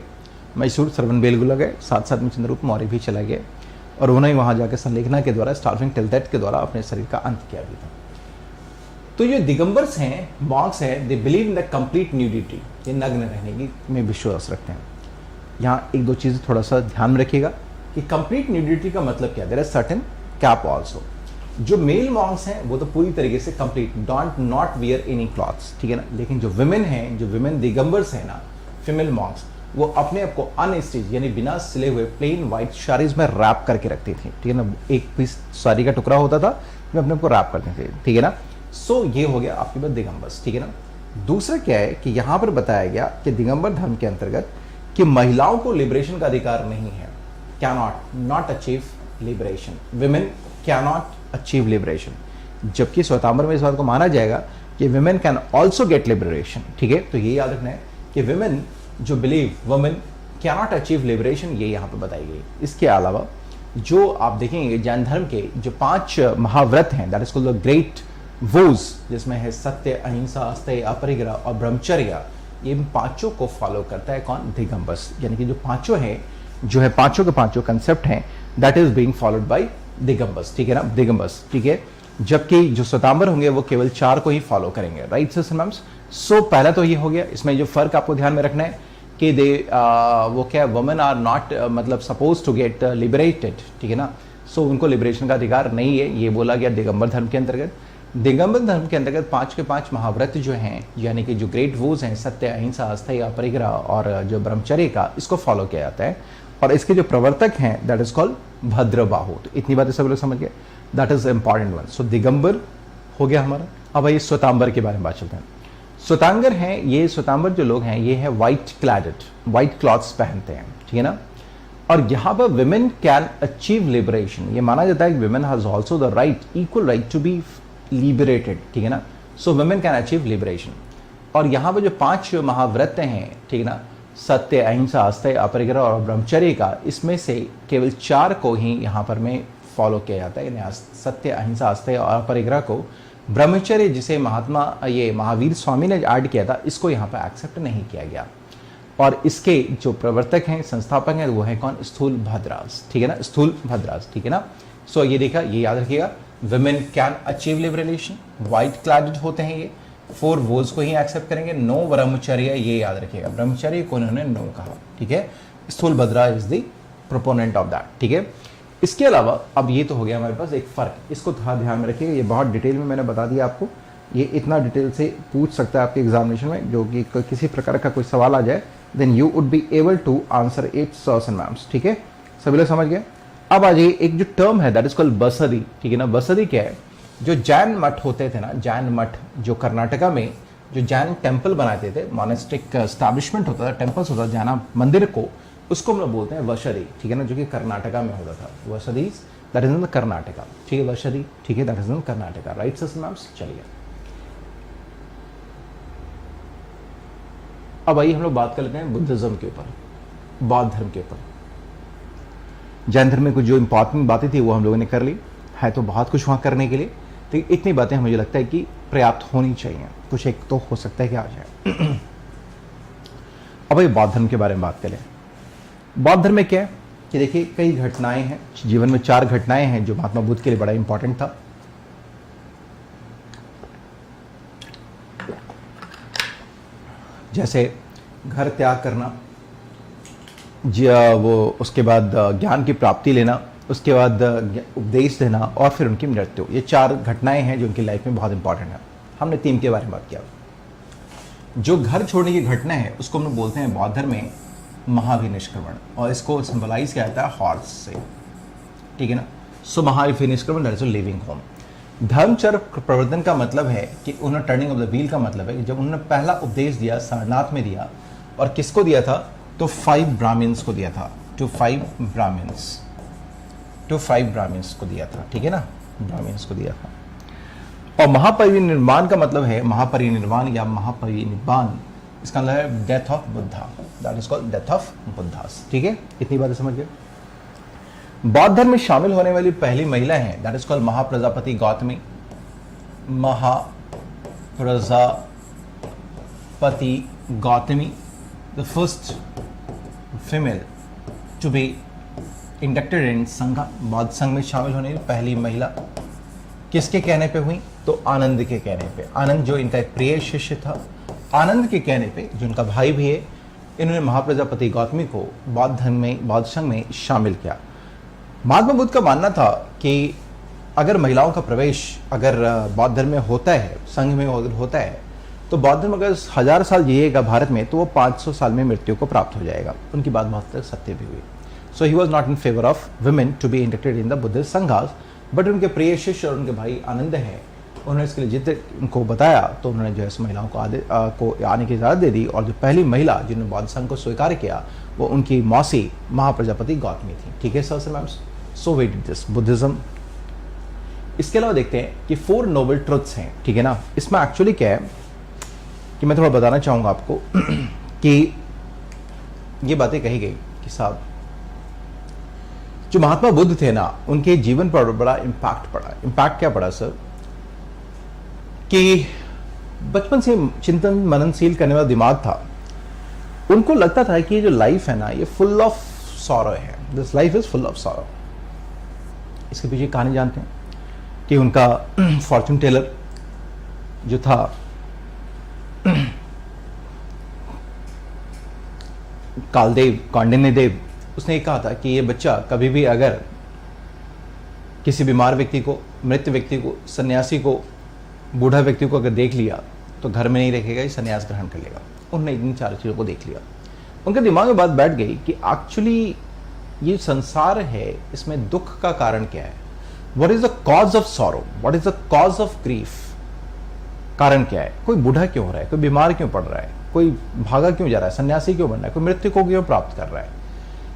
मैसूर श्रवणबेलगोला गए, साथ साथ में चंद्रगुप्त मौर्य भी चले गए, और उन्होंने वहां जाकर संलेखना के द्वारा, स्टार्विंग टिल डेथ के द्वारा अपने शरीर का अंत किया भी था। तो ये दिगंबर्स हैं, मॉन्क्स हैं, they believe in the complete nudity, ये नग्न रहने की में विश्वास रखते हैं। यहाँ एक दो चीजें थोड़ा सा ध्यान में रखिएगा कि कंप्लीट न्यूडिटी का मतलब क्या, there is certain cap also. जो मेल मॉन्क्स हैं वो तो पूरी तरीके से complete don't not wear any clothes, ठीक है ना। लेकिन जो विमेन हैं, जो विमेन दिगंबर्स हैं ना, फीमेल मॉन्क्स, वो अपने आप को अनस्टिच यानी बिना सिले हुए प्लेन व्हाइट साड़ीज में रैप करके रखती थी, ठीक है ना। एक पीस साड़ी का टुकड़ा होता था, वे अपने आप को रैप करते थे, ठीक है ना। सो ये हो गया आपके पास दिगंबर्स, ठीक है ना। दूसरा क्या है कि यहां पर बताया गया कि दिगंबर धर्म के अंतर्गत कि महिलाओं को लिबरेशन का अधिकार नहीं है, cannot not achieve liberation, women cannot achieve liberation. जबकि श्वेतांबर में इस बात को माना जाएगा कि women can also get liberation, ठीक है। तो ये याद रखना है कि विमेन जो believe women cannot achieve liberation, ये यहाँ पे बताई गई। इसके अलावा जो आप देखेंगे जैन धर्म के जो 5 महाव्रत हैं, that is called the great vows, जिसमें है सत्य, अहिंसा, अस्तेय, अपरिग्रह और ब्रह्मचर्य, ये पांचों को फॉलो करता है कौन, दिगंबर्स। यानी कि जो पांचों हैं, जो है पांचों के पांचों कंसेप्ट हैं, that is being followed by Digambars, ठीक है ना, दिगंबर्स, ठीक है। जबकि जो श्वेतांबर होंगे वो केवल 4 को ही फॉलो करेंगे, राइट सिस्टर्स एंड मैम्स। सो पहला तो ये हो गया। इसमें जो फर्क आपको ध्यान में रखना है कि वो क्या, वुमेन आर नॉट मतलब सपोज टू गेट लिबरेटेड, ठीक है ना। सो उनको लिबरेशन का अधिकार नहीं है, ये बोला गया दिगंबर धर्म के अंतर्गत। दिगंबर धर्म के अंतर्गत 5 के 5 महाव्रत जो हैं, यानी कि जो ग्रेट वोज हैं, सत्य, अहिंसा, अस्थेय, अपरिग्रह और जो ब्रह्मचर्य का, इसको फॉलो किया जाता है। और इसके जो प्रवर्तक हैं दैट इज कॉल्ड भद्रबाहु। तो इतनी बातें सब लोग समझ गए, दैट इज इंपॉर्टेंट वन। सो दिगंबर हो गया हमारा। अब आइए श्वेतांबर के बारे में बात चलते हैं। श्वेतांबर हैं, ये श्वेतांबर जो लोग हैं ये है व्हाइट क्लैडेड, व्हाइट क्लॉथ्स पहनते हैं, ठीक है ना। और यहाँ पर विमेन कैन अचीव लिबरेशन, ये माना जाता है कि women has also the right, equal right to be liberated, ठीक है ना। So women can achieve liberation. और यहाँ पर जो 5 महाव्रत हैं, ठीक है ना, सत्य, अहिंसा, अस्थेय, अपरिग्रह और ब्रह्मचर्य का, इसमें से केवल 4 को ही यहाँ पर में फॉलो किया जाता है, यानी सत्य, अहिंसा, अस्थेय और अपरिग्रह को। ब्रह्मचर्य जिसे ये महावीर स्वामी ने ऐड किया था, इसको यहाँ पर एक्सेप्ट नहीं किया गया। और इसके जो प्रवर्तक हैं, संस्थापक हैं, वो है कौन, स्थूल भद्रास, ठीक है ना, स्थूल भद्रास, ठीक है ना। सो ये देखा, ये याद रखिएगा, women can achieve liberation, white cladded होते हैं ये, 4 वोज को ही एक्सेप्ट करेंगे, नो ब्रह्मचर्य, ये याद रखिएगा, ब्रह्मचर्य को उन्होंने नो कहा, ठीक है। Sthulabhadra is the proponent of that, ठीक है। इसके अलावा अब ये तो हो गया हमारे पास एक फर्क, इसको थोड़ा ध्यान में रखिएगा, ये बहुत डिटेल में मैंने बता दिया आपको, ये इतना डिटेल से पूछ सकता है आपके एग्जामिनेशन में, जो कि किसी प्रकार का कोई सवाल आ जाए, then you would be able to answer it sirs and ma'ams, ठीक है। सभी लोग समझ गए। अब आ जाइए, एक जो टर्म है दैट इज कॉल्ड बसदी, ठीक है ना। बसदी क्या है, जो जैन मठ होते थे ना, जैन मठ जो कर्नाटका में जो जैन टेम्पल बनाते थे, मोनेस्टिक एस्टैब्लिशमेंट होता था, टेम्पल्स होता था, जैन मंदिर को, उसको हम लोग बोलते हैं वसदी, ठीक है ना, जो कि कर्नाटका में होता था। Vasadi that is in the Karnataka, ठीक है, वसदी, ठीक है, that is in Karnataka, right sir ma'ams. चलिए अब आइए हम लोग बात कर लेते हैं बुद्धिज्म के ऊपर, बौद्ध धर्म के ऊपर। जैन धर्म में कुछ जो इंपॉर्टेंट बातें थी वो हम लोगों ने कर ली है, तो बहुत कुछ वहाँ करने के लिए, तो इतनी बातें मुझे लगता है कि पर्याप्त होनी चाहिए, कुछ एक तो हो सकता है कि आ जाए। अब ये बौद्ध धर्म के बारे में बात करें। बौद्ध धर्म में क्या है कि देखिए, कई घटनाएं हैं जीवन में, 4 घटनाएं हैं जो महात्मा बुद्ध के लिए बड़ा इंपॉर्टेंट था। जैसे घर त्याग करना, वो उसके बाद ज्ञान की प्राप्ति लेना, उसके बाद उपदेश देना और फिर उनकी मृत्यु। ये 4 घटनाएं हैं जो उनकी लाइफ में बहुत इंपॉर्टेंट है। हमने 3 के बारे में बात किया। जो घर छोड़ने की घटना है उसको हम लोग बोलते हैं बौद्ध धर्म में महाविनिष्क्रमण, और इसको सिंबलाइज किया जाता है हॉर्स से, ठीक है ना। सो महाविनिष्क्रमण दैट इज लिविंग होम। धर्मचर्य प्रवर्तन का मतलब है कि उन्होंने, टर्निंग ऑफ द व्हील का मतलब है कि जब उन्होंने पहला उपदेश दिया सारनाथ में दिया, और किसको दिया था, तो 5 ब्राह्मण्स को दिया था, टू 5 ब्राह्मण्स को दिया था, ठीक है ना, ब्राह्मण्स को दिया था। और महापरिनिर्वाण का मतलब है, महापरिनिर्वाण या महापरिनिर्वाण, इसका मतलब है death of Buddha, that is called death of Buddhas, ठीक है। इतनी बातें समझ गए। बौद्ध धर्म में शामिल होने वाली पहली महिला है that is called Mahaprajapati Gautami, Mahaprajapati Gautami, the first female to be inducted in Sangha, बौद्ध संघ में शामिल होने वाली पहली महिला। किसके कहने पे हुई, तो आनंद के कहने पे। आनंद जो इनका एक प्रिय शिष्य था, आनंद के कहने पे, जो उनका भाई भी है, इन्होंने महाप्रजापति गौतमी को बौद्ध धर्म में, बौद्ध संघ में शामिल किया। महात्मा बुद्ध का मानना था कि अगर महिलाओं का प्रवेश अगर बौद्ध धर्म में होता है, संघ में होता है, तो बौद्ध धर्म अगर 1000 साल जिएगा भारत में, तो वो 500 साल में मृत्यु को प्राप्त हो जाएगा। उनकी बात बहुत तक सत्य भी हुई। So he was not in favour of women to be inducted in the Buddhist sanghas, but उनके प्रिय शिष्य और उनके भाई आनंद हैं, उन्होंने इसके लिए जिद उनको बताया, तो उन्होंने जो है महिलाओं को आने की इजाज़त दे दी। और जो पहली महिला जिन्होंने बौद्ध संघ को स्वीकार किया, वो उनकी मौसी महाप्रजापति गौतमी थी, ठीक है sir ma'am. So way did this Buddhism. इसके अलावा देखते हैं कि 4 नोबल ट्रुथ्स हैं, ठीक है ना। इसमें एक्चुअली क्या है कि मैं थोड़ा बताना चाहूँगा आपको कि ये बातें कही गई कि साहब जो महात्मा बुद्ध थे ना, उनके जीवन पर बड़ा इम्पैक्ट पड़ा। इम्पैक्ट क्या पड़ा सर, कि बचपन से चिंतन मननशील करने वाला दिमाग था। उनको लगता था कि ये जो लाइफ है ना, ये फुल ऑफ सॉरो है, this life is full of sorrow. इसके पीछे कहानी जानते हैं। कि उनका फॉर्चून टेलर जो था कालदेव कौंडिन्यदेव, उसने ये कहा था कि ये बच्चा कभी भी अगर किसी बीमार व्यक्ति को, मृत व्यक्ति को, सन्यासी को, बूढ़ा व्यक्ति को अगर देख लिया तो घर में नहीं रहेगा, ये सन्यास ग्रहण कर लेगा। उन्होंने इन चार चीज़ों को देख लिया। उनके दिमाग में बात बैठ गई कि एक्चुअली ये संसार है, इसमें दुख का कारण क्या है, what is the cause of sorrow, what is the cause of grief, कारण क्या है, कोई बूढ़ा क्यों हो रहा है, कोई बीमार क्यों पड़ रहा है, कोई भागा क्यों जा रहा है, सन्यासी क्यों बन रहा है, कोई मृत्यु को क्यों प्राप्त कर रहा है।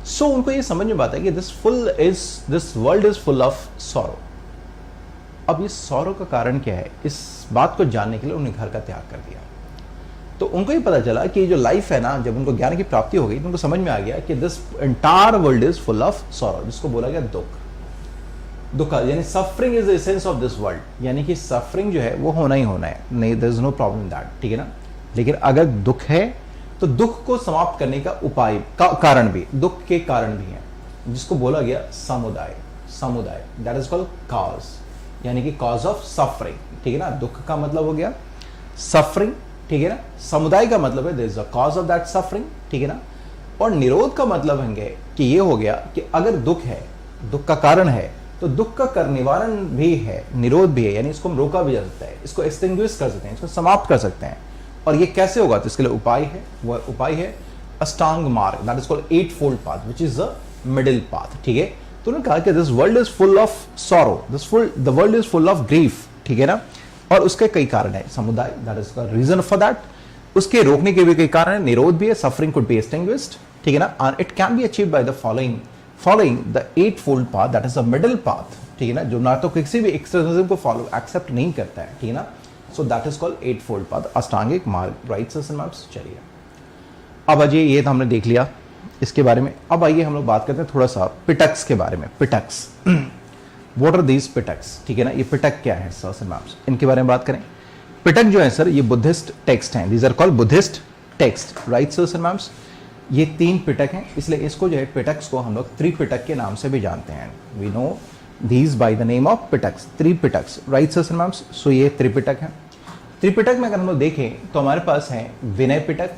सो उनको ये समझ में आता है कि this world is full of sorrow. अब ये सॉरो का कारण क्या है, इस बात को जानने के लिए उन्होंने घर का त्याग कर दिया। तो उनको ये पता चला कि जो लाइफ है ना, जब उनको ज्ञान की प्राप्ति हो गई तो उनको समझ में आ गया कि this entire world is full of sorrow, जिसको बोला गया दुख यानी suffering is the essence of this world, यानी कि सफरिंग जो है वो होना ही होना है, नहीं there is no problem in that, ठीक है ना। लेकिन अगर दुख है तो दुख को समाप्त करने का उपाय का कारण भी, दुख के कारण भी है, जिसको बोला गया समुदाय, दैट इज कॉल्ड कॉज, यानी कि कॉज ऑफ सफरिंग, ठीक है ना। दुख का मतलब हो गया सफरिंग, ठीक है ना। समुदाय का मतलब है there is a cause of that suffering, ठीक है ना। और निरोध का मतलब है कि ये हो गया कि अगर दुख है, दुख का कारण है, तो दुख का कर निवारण भी है, निरोध भी है, यानी इसको हम रोका भी जा सकता है, इसको एक्सटिंग्विश कर सकते हैं, इसको समाप्त कर सकते हैं। और ये कैसे होगा, तो इसके लिए उपाय है, वह उपाय है अष्टांग मार्ग, that is called 8-fold path, which is the middle path, ठीक है। तो उन्होंने कहा कि this world is full of sorrow, the world is full of grief, ठीक है ना। और उसके कई कारण है, समुदाय, that is the reason for that. उसके रोकने के भी कई कारण है, निरोध भी है, सफरिंग कुड बी एक्सटिंग्विश्ड, ठीक है ना। And it can be achieved by the following the 8-fold path, that is the middle path, ठीक है ना, जो ना तो किसी भी एक्सटर्नलिज्म को फॉलो एक्सेप्ट नहीं करता है, ठीक है ना। So that is called 8-fold path, अष्टांगिक मार्ग, राइट सर मैप्स। चलिए अब अजय ये तो हमने देख लिया इसके बारे में। अब आइए हम लोग बात करते हैं थोड़ा सा पिटक्स के बारे में। पिटक्स, व्हाट आर दीज पिटक्स, ठीक है ना। ये पिटक क्या है सर मैप्स, इनके बारे में बात करें। पिटक जो है सर, ये बुद्धिस्ट टेक्स्ट हैं, these are called Buddhist text, right sir ma'ams. ये 3 पिटक हैं, इसलिए इसको जो है पिटक्स को हम लोग त्रिपिटक के नाम से भी जानते हैं। We know these by the name of pitakas, Tripitakas, right sir ma'ams. So ये त्रिपिटक है। त्रिपिटक में अगर हम लोग देखें तो हमारे पास है विनय पिटक,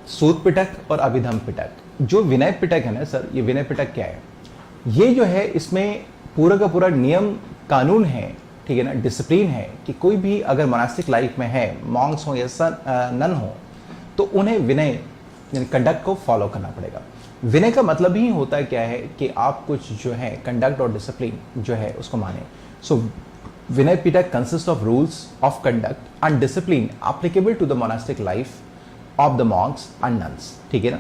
सूत पिटक और अभिधम पिटक। जो विनय पिटक है ना सर, ये विनय पिटक क्या है, ये जो है इसमें पूरा का पूरा नियम कानून है, ठीक है ना, डिसिप्लिन है कि कोई भी अगर मोनास्टिक लाइफ में है, मॉन्क्स हो या नन हो, तो उन्हें विनय यानी कंडक्ट को फॉलो करना पड़ेगा। विनय का मतलब ही होता है क्या है कि आप कुछ जो है कंडक्ट और डिसिप्लिन जो है उसको माने। So Vinaya Pitaka consist of rules of conduct and discipline applicable to the monastic life of the monks and nuns, ठीक है ना।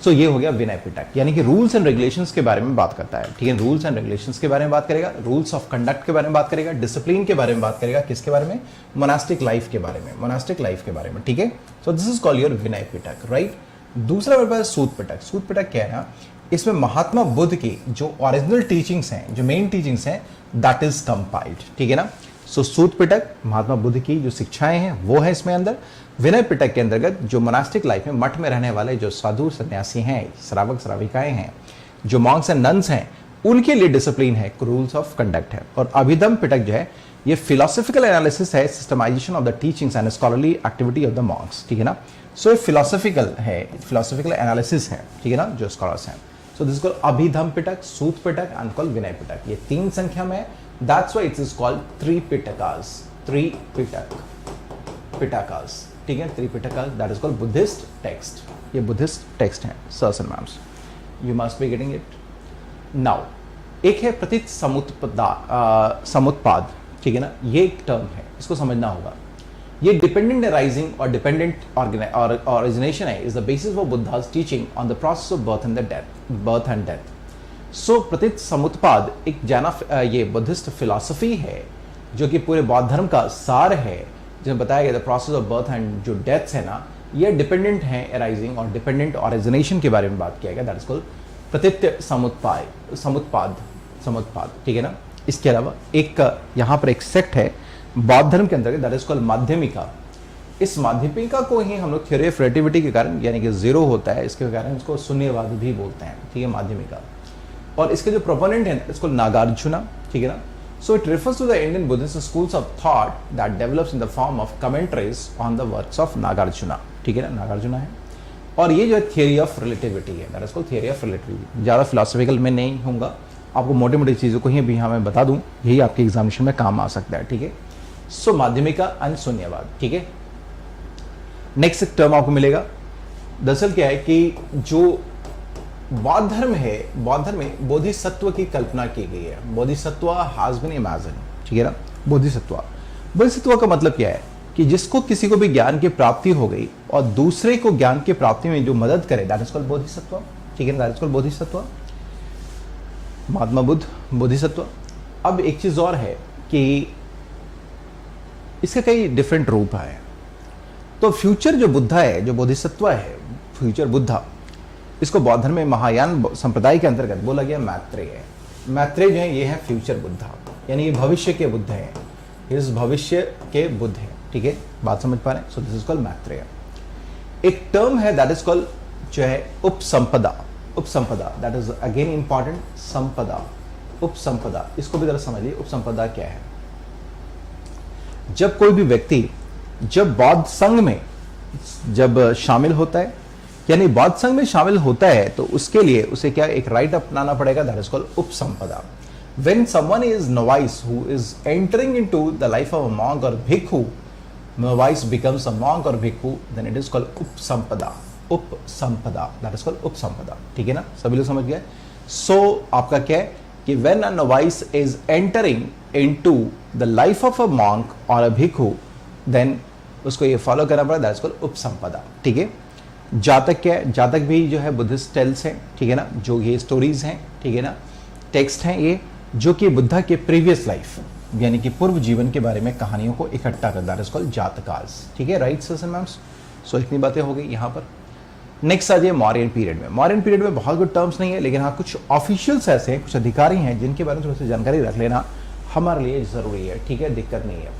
सो ये हो गया विनय पिटक, यानी कि रूल्स एंड रेगुलेशंस के बारे में बात करता है, ठीक है। रूल्स एंड रेगुलेशंस के बारे में बात करेगा, रूल्स ऑफ कंडक्ट के बारे में बात करेगा, डिसिप्लिन के बारे में बात करेगा, किसके बारे में, मोनास्टिक लाइफ के बारे में, मोनास्टिक लाइफ के बारे में, ठीक है। So this is called your Vinaya Pitaka, right. दूसरा मेरे पास सूत पिटक। सूत पिटक क्या है ना, इसमें महात्मा बुद्ध की जो ओरिजिनल टीचिंग्स हैं, जो मेन टीचिंग्स हैं, दैट इज कंपाइल्ड, ठीक है ना। सो सूत पिटक महात्मा बुद्ध की जो शिक्षाएं हैं वो है इसमें अंदर। विनय पिटक के अंतर्गत जो मोनास्टिक लाइफ में मठ में रहने वाले जो साधु सन्यासी हैं, श्रावक श्राविकाएं हैं, जो मॉन्क्स एंड नन्स हैं, उनके लिए डिसिप्लिन है, रूल्स ऑफ कंडक्ट है। और अभिधम पिटक जो है ये फिलोसॉफिकल एनालिसिस है, systemization of the teachings and scholarly activity of the monks, ठीक है ना। सो ये फिलोसॉफिकल है, फिलोसॉफिकल एनालिसिस है, ठीक है ना, जो स्कॉलर्स हैं। So this called Abhidhamma Pitaka, Sutta Pitaka and called Vinaya Pitaka. ये 3 संख्या में, that's why it is called Tripitakas, Tripitaka, pitakas, ठीक है, Tripitakas, that is called Buddhist text. ये बुद्धिस्ट टेक्स्ट हैं sirs and ma'ams, you must be getting it now. एक है प्रतित समुत्पाद, ठीक है ना, ये एक टर्म है, इसको समझना होगा। ये डिपेंडेंट अराइजिंग और डिपेंडेंट ओरिजिनेशन है, is the basis for Buddha's teaching on the process of birth and death. So Pratitya Samutpada एक ये बुद्धिस्ट फिलॉसफी है जो कि पूरे बौद्ध धर्म का सार है, जिसमें बताया गया the process of birth and जो डेथ्स है ना, ये डिपेंडेंट है अराइजिंग और डिपेंडेंट ओरिजिनेशन के बारे में बात किया गया, दैट इज कॉल्ड प्रतित समुत्पाद, ठीक है ना। इसके अलावा एक यहाँ पर एक सेक्ट है बौद्ध धर्म के अंतर्गत, दैट इज कॉल्ड माध्यमिका। इस माध्यमिका को ही हम लोग थ्योरी ऑफ रिलेटिविटी के कारण, यानी कि जीरो होता है इसके कारण इसको शून्यवाद भी बोलते हैं, ठीक है, माध्यमिका। और इसके जो प्रोपोनेंट है इसको नागार्जुना, ठीक है ना। So it refers to the Indian Buddhist schools of thought that develops in the form of commentaries on the works of Nagarjuna. ठीक है ना, नागार्जुना है। और ये जो है थियरी ऑफ रिलेटिविटी है, that is called theory of relativity. ज़्यादा फिलोसफिकल में नहीं होऊंगा, आपको मोटी मोटी चीज़ों को ही भी मैं बता दूं, यही आपके एग्जामिनेशन में काम आ सकता है। ठीक है, सो माध्यमिका एंड शून्यवाद। ठीक है, नेक्स्ट टर्म आपको मिलेगा। दरअसल क्या है कि जो बौद्ध धर्म है, बौद्ध धर्म में बोधिसत्व की कल्पना की गई है। Bodhisattva has been imagine. ठीक है ना, बोधिसत्व का मतलब क्या है कि जिसको किसी को भी ज्ञान की प्राप्ति हो गई और दूसरे को ज्ञान की प्राप्ति में जो मदद करे, दैट इज कॉल्ड बोधिसत्व। ठीक है ना, that is called Bodhisattva. Mahatma Buddha Bodhisattva. अब एक चीज और है कि इसके कई डिफरेंट रूप हैं। तो फ्यूचर जो बुद्धा है, जो बोधिसत्व है, फ्यूचर बुद्धा, इसको बौद्ध धर्म में महायान संप्रदाय के अंतर्गत बोला गया मैत्रेय है। मैत्रेय जो है ये है फ्यूचर बुद्धा, यानी ये भविष्य के बुद्ध हैं, इस भविष्य के बुद्ध हैं। ठीक है, बात समझ पा रहे हैं? So this is called Maitreya. एक टर्म है दैट इज कॉल्ड जो है उपसंपदा। उपसंपदा दैट इज अगेन इंपॉर्टेंट। संपदा, उपसंपदा, इसको भी जरा समझिए। उपसंपदा क्या है? जब कोई भी व्यक्ति जब बौद्ध संघ में जब शामिल होता है, यानी बौद्ध संघ में शामिल होता है, तो उसके लिए उसे क्या एक राइट अपनाना पड़ेगा, that is called upasampada. When someone is novice who is entering into the life of a monk or bhikkhu, novice becomes a monk or bhikkhu, then it is called upsampada. Upsampada, that is called upsampada. ठीक है ना, सभी लोग समझ गए? So आपका क्या है कि when a novice is entering into the life of a monk or a bhikkhu, then उसको ये फॉलो करना पड़ेगा, that is called upsampada. ठीक है, जातक क्या है? जातक भी जो है बुद्धिस्ट टेल्स हैं। ठीक है ना, जो ये स्टोरीज हैं, ठीक है ना, टेक्स्ट हैं ये, जो कि बुद्धा के प्रीवियस लाइफ यानी कि पूर्व जीवन के बारे में कहानियों को इकट्ठा करता है, इसको जातकास। ठीक है, राइट सर मैम्स? सो इतनी बातें हो गई यहाँ पर। नेक्स्ट आ जाइए मौर्यन पीरियड में। मौर्यन पीरियड में बहुत कुछ टर्म्स नहीं है, लेकिन हाँ कुछ ऑफिशियल्स ऐसे हैं, कुछ अधिकारी हैं जिनके बारे में थोड़ी सी जानकारी रख लेना हमारे लिए जरूरी है। ठीक है, दिक्कत नहीं है।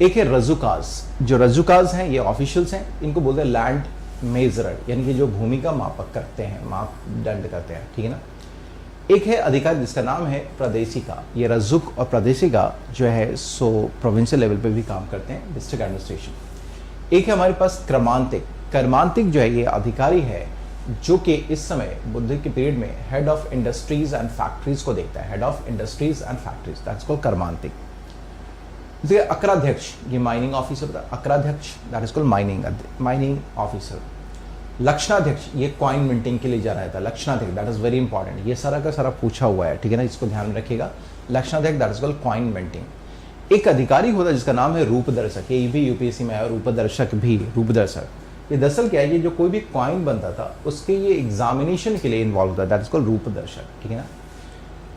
एक है रजुकाज। जो रजुकाज हैं ये ऑफिशियल्स हैं, इनको बोलते हैं लैंड मेजरर, यानी कि जो भूमि का मापक करते हैं, मापदंड करते हैं। ठीक है ना। एक है अधिकारी जिसका नाम है प्रादेशिका। ये रजुक और प्रादेशिका जो है सो प्रोविंशियल लेवल पे भी काम करते हैं, डिस्ट्रिक्ट एडमिनिस्ट्रेशन। एक है हमारे पास क्रमांतिक। क्रमांतिक जो है ये अधिकारी है जो कि इस समय बुद्ध के पीरियड में head of industries and factories को देखता है। Head of industries and factories, that's called karmantika. जैसे अक्राध्यक्ष, ये माइनिंग ऑफिसर होता है। Akaradhyaksha that is called mining officer. Lakshanadhyaksha, ये कॉइन मिंटिंग के लिए जा रहा था। Lakshanadhyaksha that is very important, ये सारा का सारा पूछा हुआ है। ठीक है ना, इसको ध्यान में रखिएगा। Lakshanadhyaksha that is called coin minting. एक अधिकारी होता है जिसका नाम है रूपदर्शक। ये भी यूपीएससी में आया, रूपदर्शक भी। रूपदर्शक ये दरअसल क्या है, ये जो कोई भी कॉइन बनता था उसके ये एग्जामिनेशन के लिए इन्वॉल्व होता है, दैट इज कॉल्ड रूपदर्शक। ठीक है ना।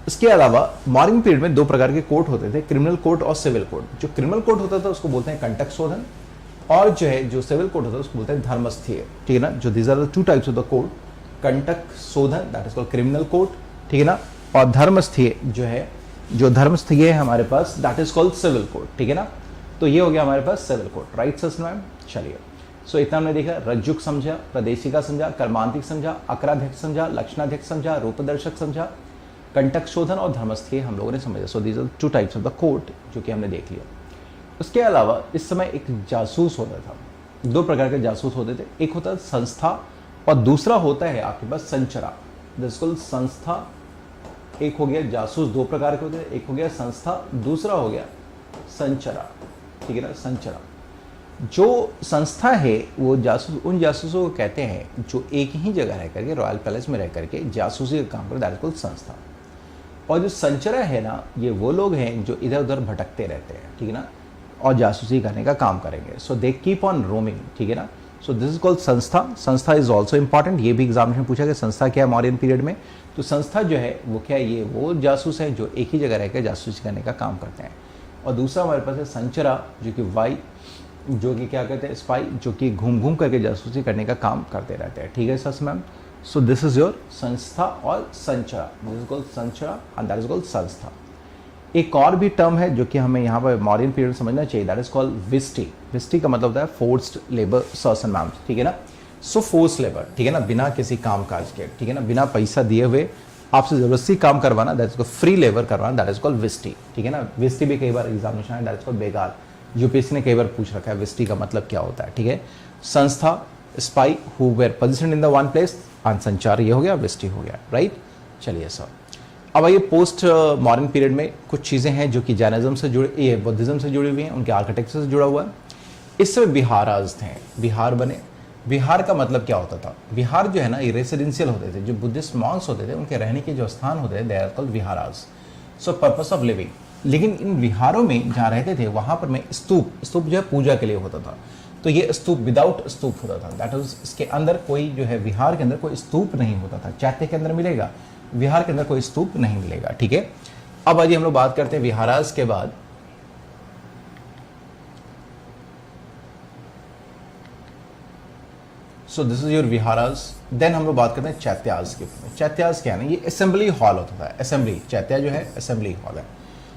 इसके अलावा मॉर्निंग पीरियड में दो प्रकार के कोर्ट होते थे, क्रिमिनल कोर्ट और सिविल कोर्ट। जो क्रिमिनल कोर्ट होता था उसको बोलते हैं कंटक शोधन, और जो है जो सिविल कोर्ट होता है उसको बोलते हैं धर्मस्थीय। ठीक है ना, जो these are the two types of the court, kantaka shodhana that is called criminal court, ठीक है ना, और धर्मस्थीय जो है, जो धर्मस्थीय है हमारे पास that is called civil court. ठीक है ना, तो ये हो गया हमारे पास civil court. Right sir ma'am? चलिए, सो इतना हमने देखा, रज्जुक समझा, प्रादेशिका समझा, कर्मांतिक समझा, अक्राध्यक्ष समझा, लक्षणाध्यक्ष समझा, रूपदर्शक समझा, कंटक शोधन और धर्मस्थीय हम लोगों ने समझा। So these are two types of the court जो कि हमने देख लिया। उसके अलावा इस समय एक जासूस होता था। दो प्रकार के जासूस होते थे, एक होता है संस्था और दूसरा होता है आपके पास संचरा। बिल्कुल संस्था एक हो गया, जासूस दो प्रकार के होते हैं, एक हो गया संस्था, दूसरा हो गया संचरा। ठीक है ना, संचरा। जो संस्था है वो जासूस, उन जासूसों को कहते हैं जो एक ही जगह रह करके, रॉयल पैलेस में रह करके जासूसी का काम करते, दैट इज कॉल्ड संस्था। और जो संचरा है ना, ये वो लोग हैं जो इधर उधर भटकते रहते हैं। ठीक है ना, और जासूसी करने का काम करेंगे। सो दे कीप ऑन रोमिंग। ठीक है ना, सो दिस इज कॉल्ड संस्था। संस्था इज ऑल्सो इंपॉर्टेंट, ये भी एग्जामिनेशन पूछा गया संस्था क्या है मौर्यन पीरियड में। तो संस्था जो है वो क्या है, ये वो जासूस है जो एक ही जगह रहकर जासूसी करने का काम करते हैं। और दूसरा हमारे पास है संचरा, जो कि वाई, जो कि क्या कहते हैं स्पाई, जो कि घूम घूम करके जासूसी करने का काम करते रहते हैं। ठीक है sir ma'am? So this is your sanstha और sanchara. This is called sanchara and that is called sanstha. एक और भी टर्म है जो कि हमें यहाँ पर मॉडर्न पीरियड में समझना चाहिए, दैट इज कॉल्ड विस्टी। विस्टी का मतलब होता है फोर्स्ड लेबर सर्सन मैम्स। ठीक है ना, सो फोर्स लेबर, ठीक है ना, बिना किसी काम काज के, ठीक है ना, बिना पैसा दिए हुए आपसे जबरदस्ती काम करवाना, that is called free labour करवाना, दैट इज कॉल्ड विस्टी, ठीक है ना। विस्टी भी कई बार एग्जामिनेशन है, दैट इज कॉल्ड बेगार। यूपीएससी ने कई बार पूछ रखा है विस्टी का मतलब क्या होता है, ठीक है। संस्था, spy who were position in the one place, संचार, ये हो गया, विस्टी हो गया, राइट। चलिए सर, अब आइए पोस्ट मॉडर्न पीरियड में कुछ चीज़ें हैं जो कि जैनिज्म से जुड़े, ये बुद्धिज्म से जुड़ी हुई हैं, उनके आर्किटेक्चर से जुड़ा हुआ है। इस समय बिहाराज थे, बिहार बने। बिहार का मतलब क्या होता था? बिहार जो है ना, ये रेसिडेंशियल होते थे, जो बुद्धिस्ट मॉन्क्स होते थे उनके रहने के जो स्थान होते थे, they are called viharas. So purpose of living. लेकिन इन विहारों में जहाँ रहते थे वहाँ पर में स्तूप जो है पूजा के लिए होता था। तो ये स्तूप विदाउट स्तूप होता था, दैट इज इसके अंदर कोई जो है, विहार के अंदर कोई स्तूप नहीं होता था। चैत्य के अंदर मिलेगा, विहार के अंदर कोई स्तूप नहीं मिलेगा, ठीक है। अब आज हम लोग बात करते हैं विहाराज के बाद। So this is your viharas. Then हम लोग बात करते हैं चैत्याज के ऊपर। चैत्याज क्या है ना, ये असेंबली हॉल होता था, असेंबली। चैत्या जो है असेंबली हॉल है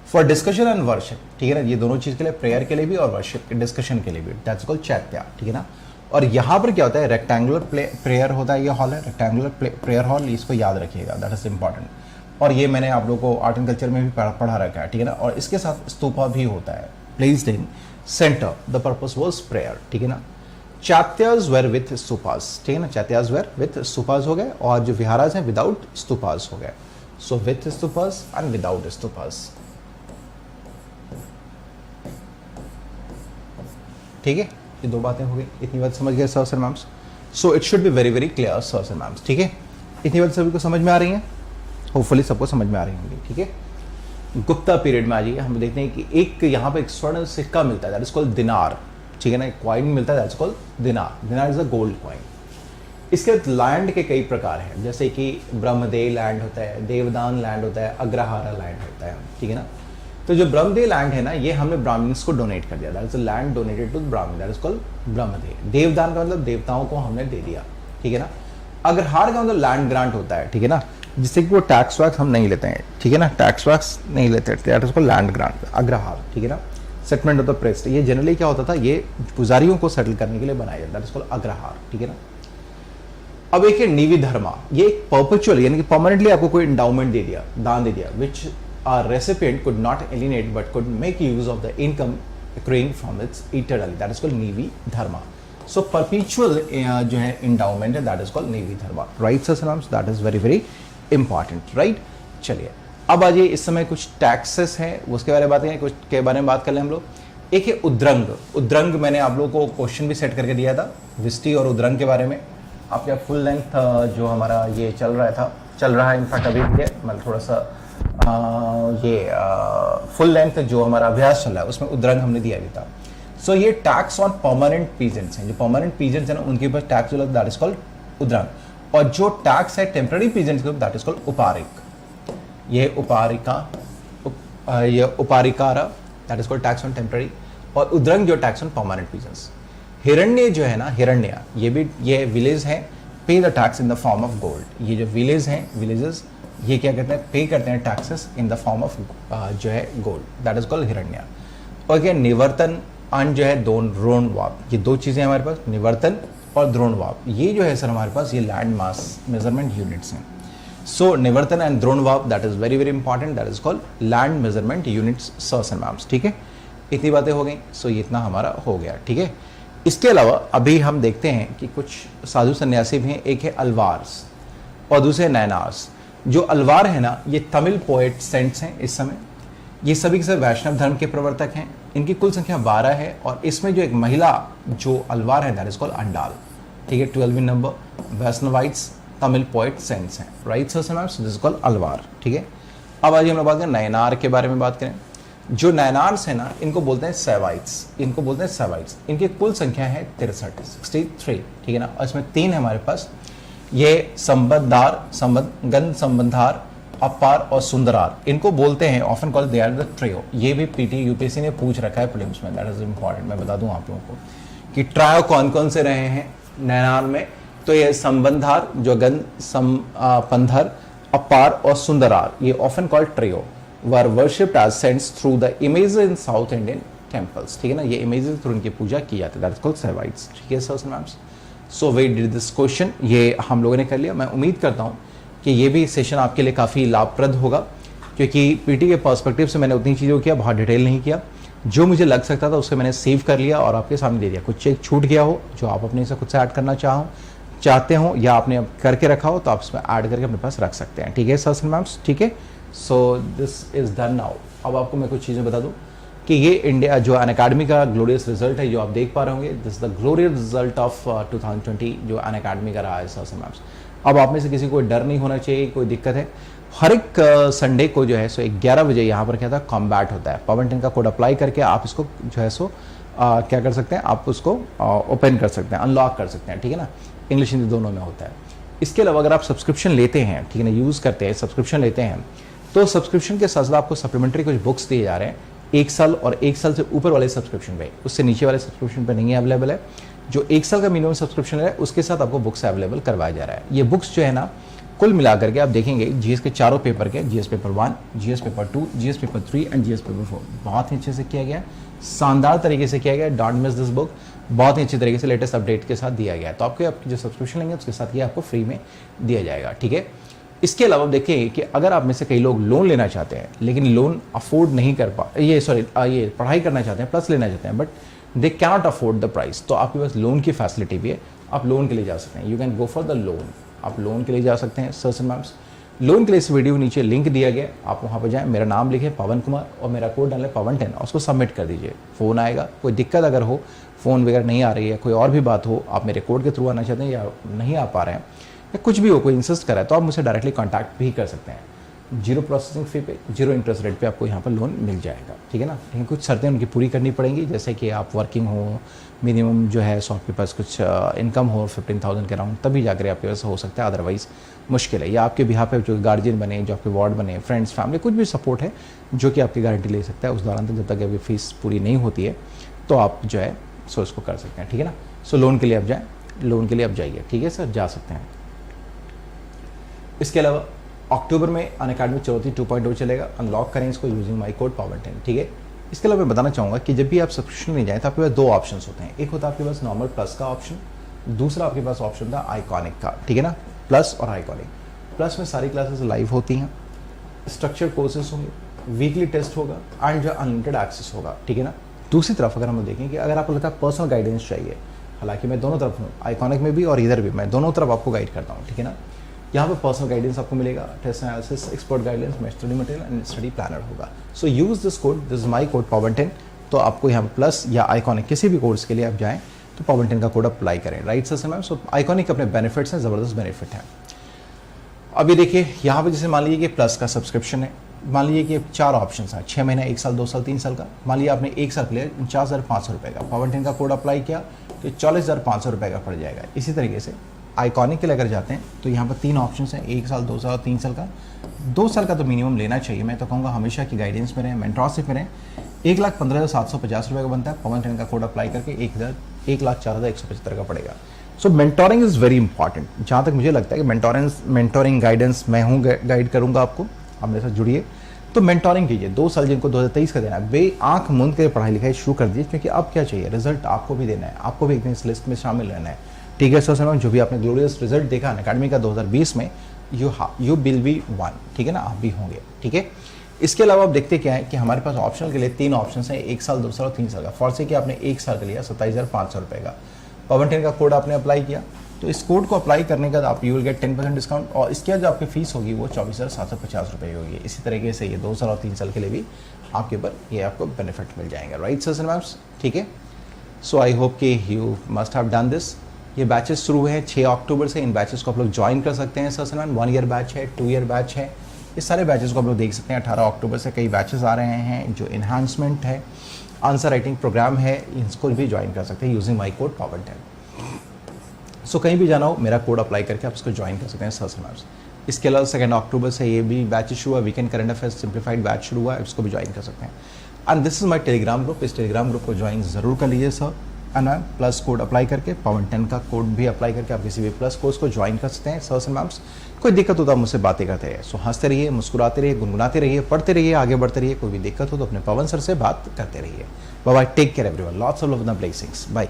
फॉर डिस्कशन एंड वर्शिप, ठीक है ना। ये दोनों चीज के लिए, प्रेयर के लिए भी और वर्शिप डिस्कशन के लिए भी, दैट्स कॉल्ड चैत्या, ठीक है ना। और यहाँ पर क्या होता है, रेक्टेंगुलर प्रेयर होता है, ये हॉल है रेक्टेंगुलर प्रेयर हॉल, इसको याद रखिएगा, दैट इज इंपॉर्टेंट। और ये मैंने आप लोगों को आर्ट एंड कल्चर में भी पढ़ा रखा है, ठीक है ना। और इसके साथ स्तूपा भी होता है, placed in centre, the purpose was prayer, ठीक है ना। चैत्याज वेर विथ स्तूपास, ठीक है ना। चैत्याज वेर विथ स्तूपास हो गए, और जो विहाराज हैं विदाउट स्तूपास हो गए। So with stupas and without stupas, ठीक है। ये दो बातें हो गई, इतनी बात समझ गए sir ma'ams. So it should be very very clear sir ma'am's, ठीक है। इतनी बात सभी को समझ में आ रही है, होपफुली सबको समझ में आ रही होंगी, ठीक है। गुप्ता पीरियड में आ जाइए, हम देखते हैं कि एक यहाँ पर एक स्वर्ण सिक्का मिलता है, दैट इज कॉल्ड दिनार, ठीक है ना। एक कॉइन मिलता है, दैट इज कॉल्ड दिनार। दिनार इज अ गोल्ड कॉइन। इसके लैंड के कई प्रकार हैं, जैसे कि ब्रह्मदेव लैंड होता है, देवदान लैंड होता है, अग्रहारा लैंड होता है, ठीक है ना। तो जो ब्रह्मदेव लैंड है ना, ये हमने ब्राह्मण्स को डोनेट कर दिया, that is land donated to Brahman, that is called Brahmadev. देवदान का मतलब देवताओं को हमने दे दिया, ठीक है ना। अग्रहार का मतलब लैंड ग्रांट होता है, ठीक है ना, जिससे कि वो टैक्स वैक्स हम नहीं लेते हैं, ठीक है ना। टैक्स वैक्स नहीं लेते, that is called land grant, agrahara, ठीक है ना। सेटलमेंट ऑफ द प्रेस्ट, ये जनरली क्या होता था, ये पुजारियों को सेटल करने के लिए बनाया जाता है, दैट इज कॉल्ड अग्रहार, ठीक है ना। अब एक है निवि धर्मा, ये एक परपेचुअल यानी कि परमानेंटली आपको कोई इंडाउमेंट दे दिया, दान दे दिया, विच a recipient could not alienate but could make use of the income accruing from its eternally, that is called nivi dharma. So perpetual जो है endowment है, that is called nivi dharma, right sir salams, that is very very important, right। चलिए अब आइए, इस समय कुछ टैक्सेस हैं उसके बारे में बात करें, कुछ के बारे में बात कर लें हम लोग। एक है उद्रंग। उद्रंग मैंने आप लोगों को क्वेश्चन भी सेट करके दिया था, विष्टि और उद्रंग के बारे में। आपका फुल लेंथ जो हमारा ये चल रहा है इनफैक्ट अभी, मतलब थोड़ा सा फुल लेंथ जो हमारा अभ्यास चल रहा है उसमें उद्रंग हमने दिया भी था। सो ये टैक्स ऑन परमानेंट पीजेंट्स हैं, जो परमानेंट पीजेंट्स हैं ना उनके ऊपर टैक्स जो लगता है, दैट इज कॉल्ड उद्रंग। और जो टैक्स है टेम्पररी पीजेंट्स के ऊपर, दैट इज कॉल्ड उपारिक। ये uparikara, that is called tax on temporary. और उद्रंग जो टैक्स ऑन परमानेंट पीजेंट्स। हिरण्य जो है ना, हिरण्य ये विलेज है, पे the tax in the form of gold. ये जो विलेज हैं, विलेजेस ये क्या कहते हैं, पे करते हैं taxes in the form of जो है गोल्ड, दैट इज कॉल्ड हिरण्य। और क्या निवर्तन अन जो है द्रोणवाप, ये दो चीजें हमारे पास, निवर्तन और द्रोणवाप। ये जो है सर हमारे पास ये लैंड मास मेजरमेंट यूनिट्स हैं। So nivartana and dronavapa, that is very very important, that is called land measurement units sirs and ma'ams, ठीक है। इतनी बातें हो गई, सो ये इतना हमारा हो गया, ठीक है। इसके अलावा अभी हम देखते हैं कि कुछ साधु सन्यासी भी हैं, एक है अलवार्स और दूसरे नैनार्स। जो अलवार है ना, ये तमिल पोएट सेंट्स हैं इस समय, ये सभी के सब वैष्णव धर्म के प्रवर्तक हैं। इनकी कुल संख्या 12 है, और इसमें जो एक महिला जो अलवार है, दैट इज कॉल्ड अंडाल, ठीक है। 12वीं number, Vaishnavites Tamil poet saints हैं, right sir ma'am, this is called Alvar, ठीक है। अब आज हम लोग बात करें नयनार के बारे में बात करें। जो नयनार्स है ना, इनको बोलते हैं सेवाइट्स, इनकी कुल संख्या है 63, ठीक है ना। और इसमें 3 है हमारे पास, ये गंध संबंधार, अपार और सुंदरार, इनको बोलते हैं often called they are the trio. ये भी पीटी यूपीएससी ने पूछ रखा है प्रीलिम्स में, दैट इज इंपॉर्टेंट। मैं बता दूं आप लोगों को कि ट्रायो कौन कौन से रहे हैं नैनार में। तो ये संबंधार, जो गंध पंधर, अपार और सुंदरार, ये often called trio were worshipped as saints through the images in South Indian temples, ठीक है ना। ये इमेजेस थ्रू इनकी पूजा की जाती है, दैट इज कॉल्ड सेवाइट्स, ठीक है sir ma'ams. So we did this question, ये हम लोगों ने कर लिया। मैं उम्मीद करता हूँ कि ये भी सेशन आपके लिए काफ़ी लाभप्रद होगा, क्योंकि पीटी के पर्सपेक्टिव से मैंने उतनी चीज़ों को किया, बहुत डिटेल नहीं किया। जो मुझे लग सकता था उससे मैंने सेव कर लिया और आपके सामने दे दिया। कुछ चेक छूट गया हो जो आप अपने से खुद से ऐड करना चाहते हो या आपने करके रखा हो तो आप इसमें ऐड करके अपने पास रख सकते हैं। ठीक है सर्स एंड मैम्स, ठीक है। So this is done now. अब आपको मैं कुछ चीज़ें बता दूँ कि ये इंडिया जो अनअकैडमी का ग्लोरियस रिजल्ट है जो आप देख पा रहे होंगे, this the glorious result of 2020 जो अनअकैडमी का रहा है सर्स एंड मैम्स। अब आप में से किसी को डर नहीं होना चाहिए, कोई दिक्कत है। हर एक संडे को जो है सो 11 बजे यहाँ पर क्या था कॉम्बैट होता है। पवन 10 का कोड अप्लाई करके आप इसको जो है सो क्या कर सकते हैं, आप उसको ओपन कर सकते हैं, अनलॉक कर सकते हैं, ठीक है ना। इंग्लिश हिंदी दोनों में होता है। इसके अलावा अगर आप सब्सक्रिप्शन लेते हैं, ठीक है ना, यूज़ करते हैं, सब्सक्रिप्शन लेते हैं, तो सब्सक्रिप्शन के साथ साथ आपको सप्लीमेंट्री कुछ बुक्स दिए जा रहे हैं 1 साल और 1 साल से ऊपर वाले सब्सक्रिप्शन पे, उससे नीचे वाले सब्सक्रिप्शन पे नहीं अवेलेबल है। जो 1 साल का मिनिमम सब्सक्रिप्शन है उसके साथ आपको बुक्स अवेलेबल करवाया जा रहा है। ये बुक्स जो है ना कुल मिलाकर के आप देखेंगे जीएस के चारों पेपर के, GS paper 1, GS paper 2, GS paper 3 and GS paper 4 बहुत ही अच्छे से किया गया, शानदार तरीके से किया गया। डोंट मिस दिस बुक, बहुत ही अच्छी तरीके से लेटेस्ट अपडेट के साथ दिया गया है। तो आपके आपकी जो सब्सक्रिप्शन लेंगे उसके साथ ये आपको फ्री में दिया जाएगा, ठीक है। इसके अलावा देखिए कि अगर आप में से कई लोग लोन लेना चाहते हैं लेकिन लोन अफोर्ड नहीं कर ये पढ़ाई करना चाहते हैं प्लस लेना चाहते हैं but they cannot afford the price, तो आपके पास लोन की फैसिलिटी भी है। आप लोन के लिए जा सकते हैं, you can go for the loan, आप लोन के लिए जा सकते हैं सर्स एंड मैम्स। लोन के लिए इस वीडियो के नीचे लिंक दिया गया, आप वहाँ पर जाएं, मेरा नाम लिखें पवन कुमार और मेरा कोड डालें पवन 10 और उसको सबमिट कर दीजिए। फ़ोन आएगा, कोई दिक्कत अगर हो, फ़ोन वगैरह नहीं आ रही है, कोई और भी बात हो, आप मेरे कोड के थ्रू आना चाहते हैं या नहीं आ पा रहे हैं या कुछ भी हो, कोई इंसिस्ट कर रहा है, तो आप मुझे डायरेक्टली कॉन्टैक्ट भी कर सकते हैं। 0 प्रोसेसिंग फ़ी पे, 0 इंटरेस्ट रेट पे आपको यहाँ पर लोन मिल जाएगा, ठीक है ना। लेकिन कुछ शर्तें उनकी पूरी करनी पड़ेंगी, जैसे कि आप वर्किंग हो, मिनिमम जो है सो आपके पास कुछ इनकम हो 15,000 के अराउंड, तभी जाकर आपके पास हो सकता है, अदरवाइज़ मुश्किल है। या आपके बिहार पे जो गार्जियन बने, जो आपके वार्ड बने, फ्रेंड्स, फैमिली, कुछ भी सपोर्ट है जो कि आपकी गारंटी ले सकता है उस दौरान तक, जब तक अभी फीस पूरी नहीं होती है तो आप जो है सो इसको कर सकते हैं, ठीक है ना। सो लोन के लिए आप जाएँ, लोन के लिए आप जाइए, ठीक है सर, जा सकते हैं। इसके अलावा अक्टूबर में अनअकैडमी चुनौती 2.0 चलेगा, अनलॉक करें इसको यूजिंग माई कोड पवन 10, ठीक है। इसके अलावा मैं बताना चाहूँगा कि जब भी आप सब्सक्रिप्शन ले जाएँ तो आपके पास 2 ऑप्शंस होते हैं। एक होता है आपके पास नॉर्मल प्लस का ऑप्शन, दूसरा आपके पास ऑप्शन था आइकॉनिक का, ठीक है ना। प्लस और आइकॉनिक, प्लस में सारी क्लासेस लाइव होती हैं, स्ट्रक्चर्ड कोर्सेज होंगे, वीकली टेस्ट होगा एंड जो अनलिमिटेड एक्सेस होगा, ठीक है ना। दूसरी तरफ अगर हम देखें कि अगर आपको लगता है पर्सनल गाइडेंस चाहिए, हालांकि मैं दोनों तरफ हूँ, आइकॉनिक में भी और इधर भी, मैं दोनों तरफ आपको गाइड करता हूँ, ठीक है ना। यहाँ पे पर्सनल गाइडेंस आपको मिलेगा, test analysis, expert guidance, study material and study planner होगा। So use this code, this is my code Pawan 10। तो आपको यहाँ पे प्लस या आइकॉनिक किसी भी कोर्स के लिए आप जाएँ तो पवन 10 का कोड अप्लाई करें, राइट सर मैम। सो आइकॉनिक अपने बेनिफिट्स हैं, ज़बरदस्त बेनिफिट हैं। अभी देखिए यहाँ पे जैसे मान लीजिए कि प्लस का सब्सक्रिप्शन है, मान लीजिए कि 4 ऑप्शन हैं, 6 महीना, 1 साल, 2 साल, 3 साल का। मान लीजिए आपने 1 साल के लिए 49,500 रुपये का पवन 10 का कोड अप्लाई किया तो 44,500 रुपये का पड़ जाएगा। इसी तरीके से आइकॉनिक के लिए अगर जाते हैं तो यहाँ पर 3 ऑप्शन हैं, 1 साल, 2 साल और 3 साल का। 2 साल का तो मिनिमम लेना चाहिए, मैं तो कहूँगा हमेशा की गाइडेंस में रहें, मेंटरशिप में रहें। 1,15,750 रुपये का बनता है, पवन 10 का कोड अप्लाई करके 1,04,175 का पड़ेगा। सो मेंटोरिंग इज़ वेरी इंपॉर्टेंट। जहाँ तक मुझे लगता है कि मेंटोरिंग गाइडेंस मैं हूँ, गाइड करूँगा आपको, आप मेरे साथ जुड़िए। तो मेंटोरिंग कीजिए। 2 साल जिनको 2023 का देना है, वे आँख मूंद के पढ़ाई लिखाई शुरू कर दीजिए, क्योंकि अब क्या चाहिए, रिजल्ट आपको भी देना है, आपको भी एक दिन इस लिस्ट में शामिल रहना है, ठीक है सर। जो भी आपने ग्लोरियस रिजल्ट देखा अनअकैडमी का 2020 में, यू विल बी वन, ठीक है ना, आप भी होंगे, ठीक है। इसके अलावा आप देखते क्या है कि हमारे पास ऑप्शनल के लिए 3 ऑप्शन हैं, 1 साल, 2 साल और 3 साल का। फॉर से कि आपने 1 साल का लिया 27,500 रुपये का, पवन 10 का कोड आपने अप्लाई किया, तो इस कोड को अप्लाई करने के बाद आप यू विल गेट 10% डिस्काउंट, और इसके बाद जो आपकी फीस होगी वो 24,750 रुपये होगी। इसी तरीके से ये 2 साल और 3 साल के लिए भी आपके ऊपर ये आपको बेनिफिट मिल जाएंगे, राइट सर एंड मैम्स, ठीक है। सो आई होप कि you must have done this. ये बैचेस शुरू हैं 6 अक्टूबर से, इन बैचेस को आप लोग ज्वाइन कर सकते हैं sir and ma'am. 1 year batch है, 2 ईयर बैच है, ये सारे बैचेस को आप लोग देख सकते हैं। 18 अक्टूबर से कई बैचेस आ रहे हैं, जो इन्हांसमेंट है, आंसर राइटिंग प्रोग्राम है, इसको भी ज्वाइन कर सकते हैं यूजिंग माई कोड पवन 10। सो कहीं भी जाना हो, मेरा कोड अप्लाई करके आप इसको ज्वाइन कर सकते हैं सर एंड मैम। इसके अलावा 2 अक्टूबर से ये भी बैच शुरू हुआ, weekend current affairs simplified batch शुरू हुआ है, इसको भी ज्वाइन कर सकते हैं। And this is my telegram group, इस टेलीग्राम ग्रुप को ज्वाइन ज़रूर कर लीजिए sir and ma'am. Plus code apply करके, पवन 10 का कोड भी अप्लाई करके आप किसी भी प्लस कोर्स को ज्वाइन कर सकते हैं सर एंड मैम्स। कोई दिक्कत हो तो आप मुझसे बातें करते हैं। सो हंसते रहिए, मुस्कुराते रहिए, गुनगुनाते रहिए, पढ़ते रहिए, आगे बढ़ते रहिए। कोई भी दिक्कत हो तो अपने पवन सर से बात करते रहिए। Bye bye, take care everyone, lots of love and blessings, bye.